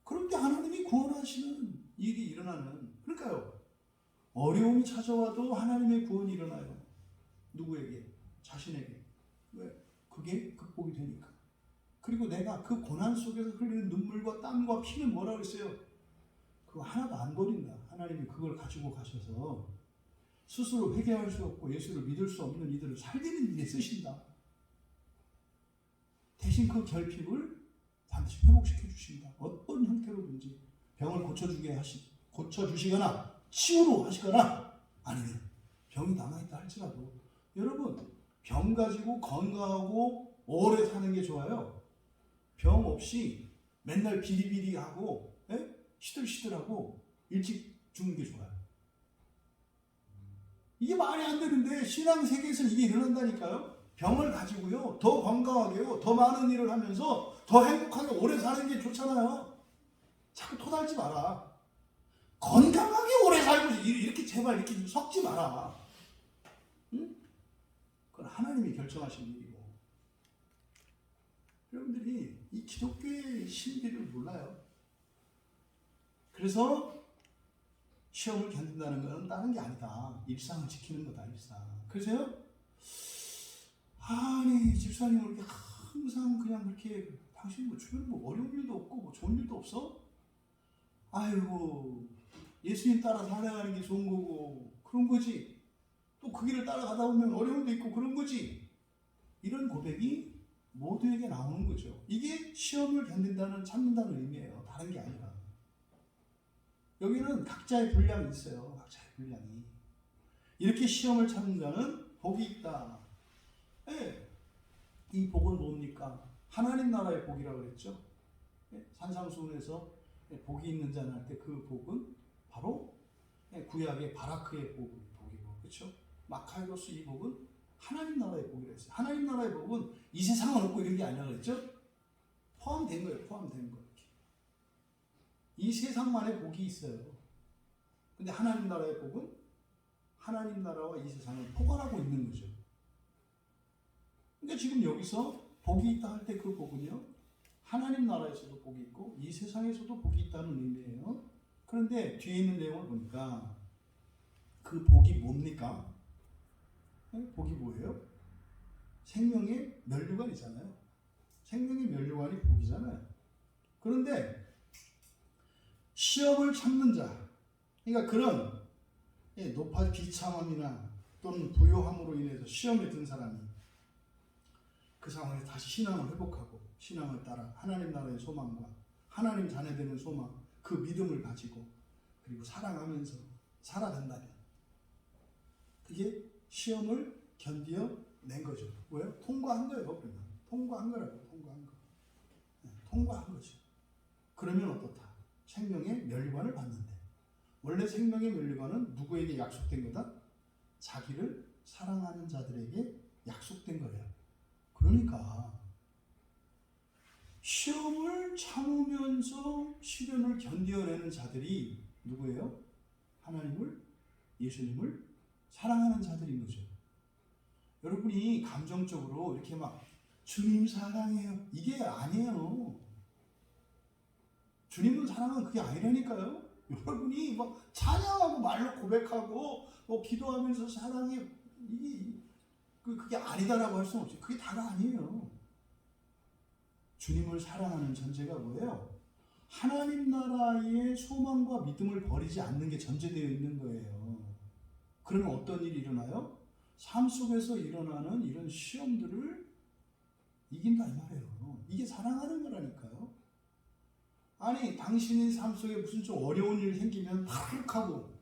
그럴 때 하나님이 구원하시는 일이 일어나는 그러니까요. 어려움이 찾아와도 하나님의 구원이 일어나요. 누구에게? 자신에게. 왜? 그게 극복이 되니까. 그리고 내가 그 고난 속에서 흘리는 눈물과 땀과 피는 뭐라 그랬어요? 그거 하나도 안 버린다. 하나님이 그걸 가지고 가셔서 스스로 회개할 수 없고 예수를 믿을 수 없는 이들을 살리는 일에 쓰신다. 대신 그 결핍을 반드시 회복시켜 주신다. 어떤 형태로든지 병을 고쳐주시거나 치유로 하시거나 아니면 병이 남아있다 할지라도 여러분 병 가지고 건강하고 오래 사는 게 좋아요. 병 없이 맨날 비리비리하고 시들시들하고 일찍 죽는 게 좋아요. 이게 말이 안 되는데 신앙 세계에서 이게 일어난다니까요. 병을 가지고요 더 건강하게요 더 많은 일을 하면서 더 행복하게 오래 사는 게 좋잖아요. 자꾸 토달지 마라. 건강하게 오래 살고 이렇게 제발 이렇게 좀 섞지 마라. 응? 그건 하나님이 결정하신 일이고 여러분들이 이 기독교의 신비를 몰라요. 그래서 시험을 견딘다는 것은 다른 게 아니다. 일상을 지키는 거다. 일상. 그래서요 아니 집사님 이렇게 항상 그냥 그렇게 당신 뭐 주변에 뭐 어려운 일도 없고 뭐 좋은 일도 없어? 아이고 예수님 따라 살아가는 게 좋은 거고 그런 거지. 또 그 길을 따라가다 보면 어려움도 있고 그런 거지. 이런 고백이 모두에게 나오는 거죠. 이게 시험을 견딘다는 참는다는 의미예요. 다른 게 아니라. 여기는 각자의 분량이 있어요. 각자의 분량이. 이렇게 시험을 참는 자는 복이 있다. 네. 이 복은 뭡니까? 하나님 나라의 복이라고 그랬죠. 네. 산상수훈에서 복이 있는 자는 할 때 그 복은 바로 구약의 바라크의 복이고 그렇죠? 마카이로스 이 복은 하나님 나라의 복이라 했어요. 하나님 나라의 복은 이 세상은 없고 이런 게 아니라 그랬죠? 포함된 거예요. 포함된 거. 이 세상만의 복이 있어요. 근데 하나님 나라의 복은 하나님 나라와 이 세상을 포괄하고 있는 거죠. 그러니까 지금 여기서 복이 있다 할 때 그 복은요. 하나님 나라에서도 복이 있고 이 세상에서도 복이 있다는 의미예요. 그런데 뒤에 있는 내용을 보니까 그 복이 뭡니까? 복이 뭐예요? 생명의 면류관이잖아요. 생명의 면류관이 복이잖아요. 그런데 시험을 참는 자, 그러니까 그런 높아 비참함이나 또는 부요함으로 인해서 시험에 든 사람이 그 상황에서 다시 신앙을 회복하고 신앙을 따라 하나님 나라의 소망과 하나님 자녀되는 소망, 그 믿음을 가지고 그리고 사랑하면서 살아간다면 그게 시험을 견뎌낸 거죠. 왜요? 통과한 거예요. 그러면 통과한 거라고. 통과한 거. 통과한 거죠. 그러면 어떻다? 생명의 면류관을 받는데 원래 생명의 면류관은 누구에게 약속된 거다? 자기를 사랑하는 자들에게 약속된 거예요. 그러니까 시험을 참으면서 시련을 견뎌내는 자들이 누구예요? 하나님을, 예수님을 사랑하는 자들인 거죠. 여러분이 감정적으로 이렇게 막 주님 사랑해요, 이게 아니에요. 주님을 사랑은 그게 아니라니까요. 여러분이 막 찬양하고 말로 고백하고 기도하면서 사랑해, 이게 그게 아니다라고 할 수는 없어요. 그게 다가 아니에요. 주님을 사랑하는 전제가 뭐예요? 하나님 나라의 소망과 믿음을 버리지 않는 게 전제되어 있는 거예요. 그러면 어떤 일이 일어나요? 삶 속에서 일어나는 이런 시험들을 이긴다 이 말이에요. 이게 사랑하는 거라니까요. 아니, 당신의 삶 속에 무슨 좀 어려운 일이 생기면 탁하고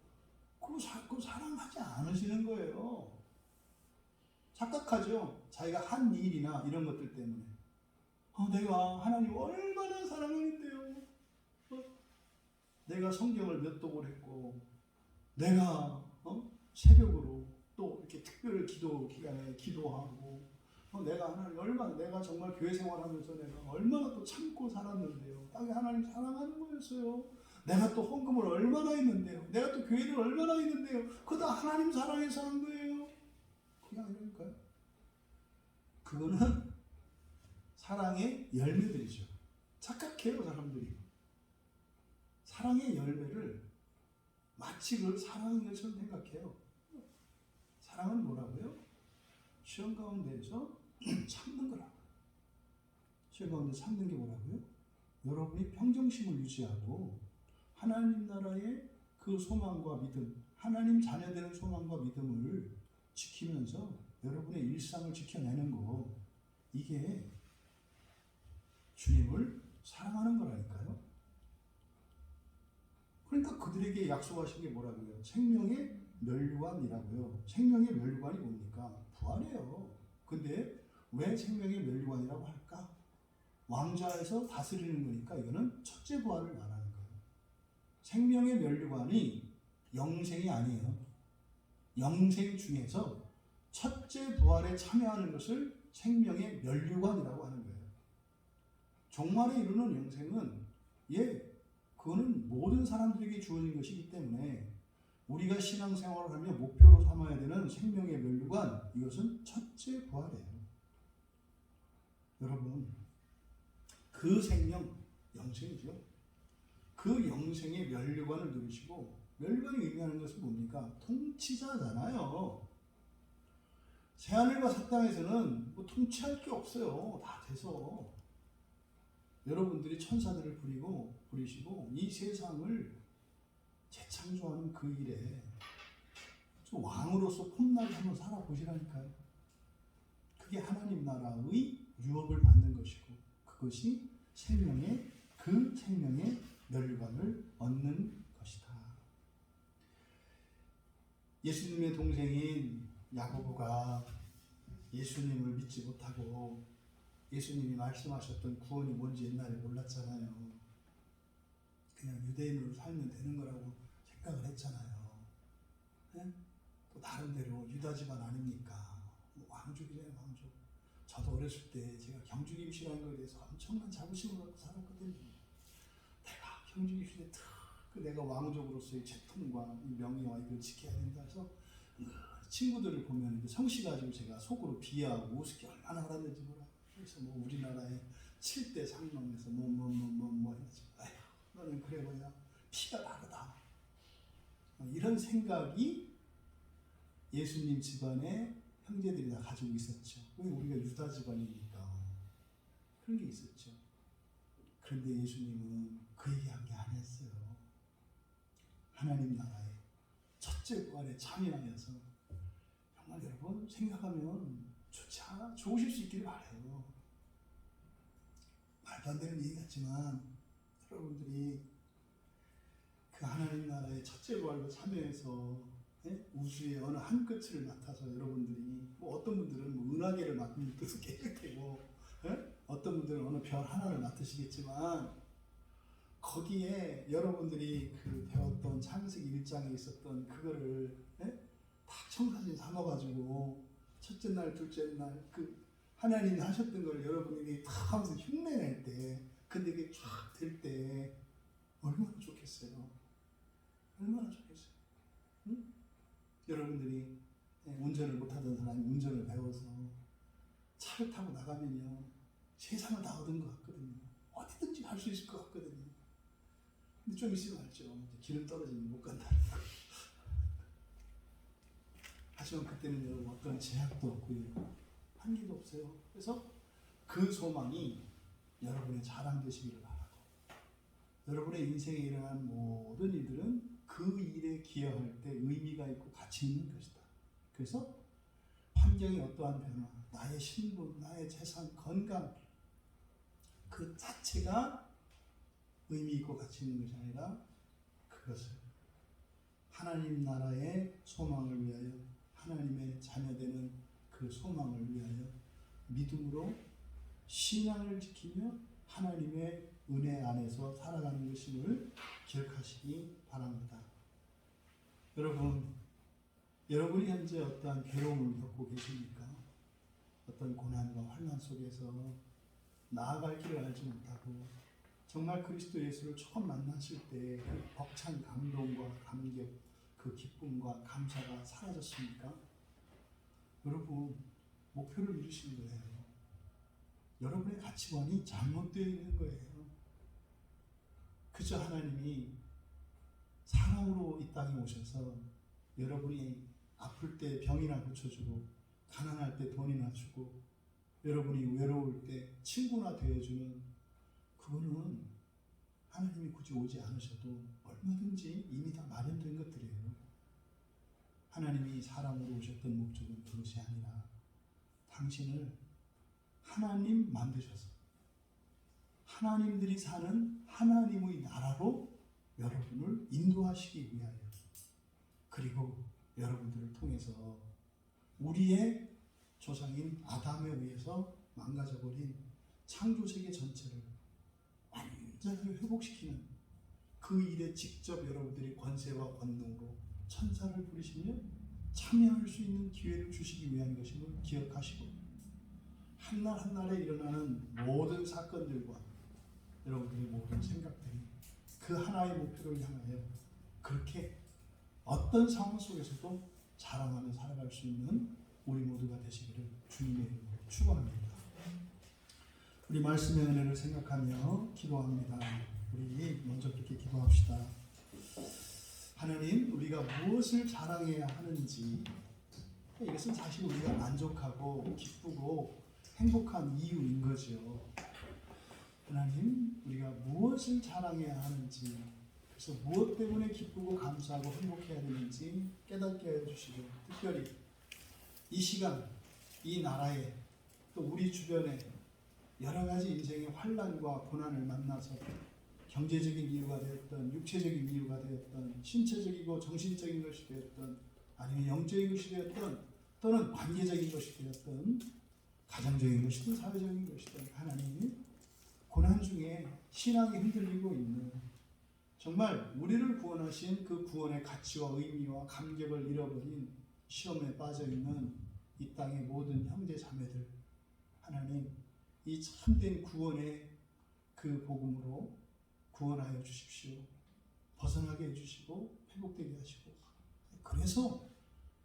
그거 사랑하지 않으시는 거예요. 착각하죠. 자기가 한 일이나 이런 것들 때문에 내가 하나님 얼마나 사랑하는데요. 내가 성경을 몇 독을 했고, 내가 새벽으로 또 이렇게 특별 기도 기간에 기도하고, 내가 하나님 얼마나, 내가 정말 교회 생활하면서 내가 얼마나 또 참고 살았는데요. 땅에 하나님 사랑하는 거였어요. 내가 또 헌금을 얼마나 했는데요. 내가 또 교회를 얼마나 했는데요. 그거 다 하나님 사랑해서 한 거예요. 그게 아니라니까요. 그거는 사랑의 열매들이죠. 착각해요, 사람들이. 사랑의 열매를 마치 그걸 사랑인 것처럼 생각해요. 사랑은 뭐라고요? 시험 가운데에서 참는 거라고. 시험 가운데 참는 게 뭐라고요? 여러분이 평정심을 유지하고 하나님 나라의 그 소망과 믿음, 하나님 자녀되는 소망과 믿음을 지키면서 여러분의 일상을 지켜내는 거, 이게 주님을 사랑하는 거라니까요. 그러니까 그들에게 약속하신 게 뭐라고요? 생명의 면류관이라고요. 생명의 면류관이 뭡니까? 부활이에요. 근데 왜 생명의 면류관이라고 할까? 왕좌에서 다스리는 거니까 이거는 첫째 부활을 말하는 거예요. 생명의 면류관이 영생이 아니에요. 영생 중에서 첫째 부활에 참여하는 것을 생명의 면류관이라고 하는 거예요. 종말에 이르는 영생은 그거는 모든 사람들에게 주어진 것이기 때문에 우리가 신앙생활을 하며 목표로 삼아야 되는 생명의 면류관, 이것은 첫째 부활이에요. 여러분, 그 생명, 영생이죠. 그 영생의 면류관을 누리시고, 면류관이 의미하는 것은 뭡니까? 통치자잖아요. 새하늘과 새 땅에서는 뭐 통치할 게 없어요. 다 돼서. 여러분들이 천사들을 부리시고 이 세상을 재창조하는 그 일에 좀 왕으로서 폼나게 한번 살아보시라니까요. 그게 하나님 나라의 유업을 받는 것이고, 그것이 그 생명의 면류관을 얻는 것이다. 예수님의 동생인 야고보가 예수님을 믿지 못하고 예수님이 말씀하셨던 구원이 뭔지 옛날에 몰랐잖아요. 그냥 유대인으로 살면 되는 거라고 생각을 했잖아요. 네? 또 나름대로 유다 집안 아닙니까? 왕족이잖아요, 왕족. 저도 어렸을 때 제가 경주김씨라는 것에 대해서 엄청난 자부심을 갖고 살았거든요. 내가 경주김씨에 내가 왕족으로서의 채통과 이 명예와 이걸 지켜야 된다 해서 친구들을 보면 이제 성씨 가지고 제가 속으로 비하하고 우습게 얼마나 하았는지 몰라. 그래서 뭐 우리나라에 7대 상명에서 해가지고, 아휴, 너는 그래 보냐, 피가 다르다. 이런 생각이 예수님 집안의 형제들이 다 가지고 있었죠. 왜? 우리가 유다 집안이니까. 그런 게 있었죠. 그런데 예수님은 그 얘기한 게 아니었어요. 하나님 나라의 첫째 부활에 참여하여서 정말 여러분 생각하면 좋으실 수 있기를 바라요. 말도 안 되는 얘기 같지만 여러분들이 그 하나님 나라의 첫째 부활로 참여해서 우주의 어느 한 끝을 맡아서 여러분들이 어떤 분들은 은하계를 맡는 뜻을 깨끗하고 어떤 분들은 어느 별 하나를 맡으시겠지만 거기에 여러분들이 그 배웠던 창세기 1장에 있었던 그거를 다 청사진 삼아가지고 첫째 날, 둘째 날 그 하나님이 하셨던 걸 여러분이 다 하면서 흉내낼 때, 근데 그게 쫙 될 때 얼마나 좋겠어요. 얼마나 좋겠어요. 응? 여러분들이 운전을 못하던 사람이 운전을 배워서 차를 타고 나가면요, 세상을 다 얻은 것 같거든요. 어디든지 갈 수 있을 것 같거든요. 근데 좀 있으면 알죠. 기름 떨어지면 못 간다. 하지만 그때는 여러분 어떤 제약도 없고요, 한계도 없어요. 그래서 그 소망이 여러분의 자랑 되시기를 바라고, 여러분의 인생에 일어난 모든 일들은 그 일에 기여할 때 의미가 있고 가치 있는 것이다. 그래서 환경이 어떠한 변화, 나의 신분, 나의 재산, 건강, 그 자체가 의미 있고 가치 있는 것이 아니라 그것을 하나님 나라의 소망을 위하여, 하나님의 자녀되는 그 소망을 위하여 믿음으로 신앙을 지키며 하나님의 은혜 안에서 살아가는 것임을 기억하시기 바랍니다. 여러분이 현재 어떠한 괴로움을 겪고 계십니까? 어떤 고난과 환난 속에서 나아갈 길을 알지 못하고 정말 그리스도 예수를 처음 만나실 때 그 벅찬 감동과 감격, 그 기쁨과 감사가 사라졌습니까? 여러분, 목표를 잃으신 거예요. 여러분의 가치관이 잘못되어 있는 거예요. 그저 하나님이 사랑으로 이 땅에 오셔서 여러분이 아플 때 병이나 고쳐주고, 가난할 때 돈이나 주고, 여러분이 외로울 때 친구나 되어주는, 그거는 하나님이 굳이 오지 않으셔도 얼마든지 이미 다 마련된 것들이에요. 하나님이 사람으로 오셨던 목적은 그것이 아니라 당신을 하나님 만드셔서 하나님들이 사는 하나님의 나라로 여러분을 인도하시기 위하여, 그리고 여러분들을 통해서 우리의 조상인 아담에 의해서 망가져버린 창조세계 전체를 완전히 회복시키는 그 일에 직접 여러분들이 권세와 권능으로 천사를 부리시며 참여할 수 있는 기회를 주시기 위한 것임을 기억하시고, 한날 한날에 일어나는 모든 사건들과 여러분들의 모든 생각들이 그 하나의 목표를 향하여 그렇게 어떤 상황 속에서도 자랑하며 살아갈 수 있는 우리 모두가 되시기를 주님의 이름으로 축원합니다. 우리 말씀의 은혜를 생각하며 기도합니다. 우리 먼저 그렇게 기도합시다. 하나님, 우리가 무엇을 자랑해야 하는지, 이것은 사실 우리가 만족하고 기쁘고 행복한 이유인 거죠. 하나님, 우리가 무엇을 자랑해야 하는지, 그래서 무엇 때문에 기쁘고 감사하고 행복해야 되는지 깨닫게 하여 주시고, 특별히 이 시간, 이 나라에, 또 우리 주변에 여러 가지 인생의 환난과 고난을 만나서 경제적인 이유가 되었던, 육체적인 이유가 되었던, 신체적이고 정신적인 것이 되었던, 아니면 영적인 것이 되었던, 또는 관계적인 것이 되었던, 가정적인 것이든 사회적인 것이든, 하나님이 고난 중에 신앙이 흔들리고 있는, 정말 우리를 구원하신 그 구원의 가치와 의미와 감격을 잃어버린, 시험에 빠져있는 이 땅의 모든 형제 자매들, 하나님, 이 참된 구원의 그 복음으로 구원하여 주십시오. 벗어나게 해주시고 회복되게 하시고, 그래서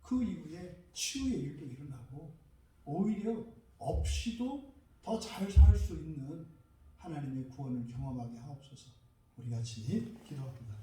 그 이후에 치유의 일도 일어나고 오히려 없이도 더 잘 살 수 있는 하나님의 구원을 경험하게 하옵소서. 우리 같이 기도합니다.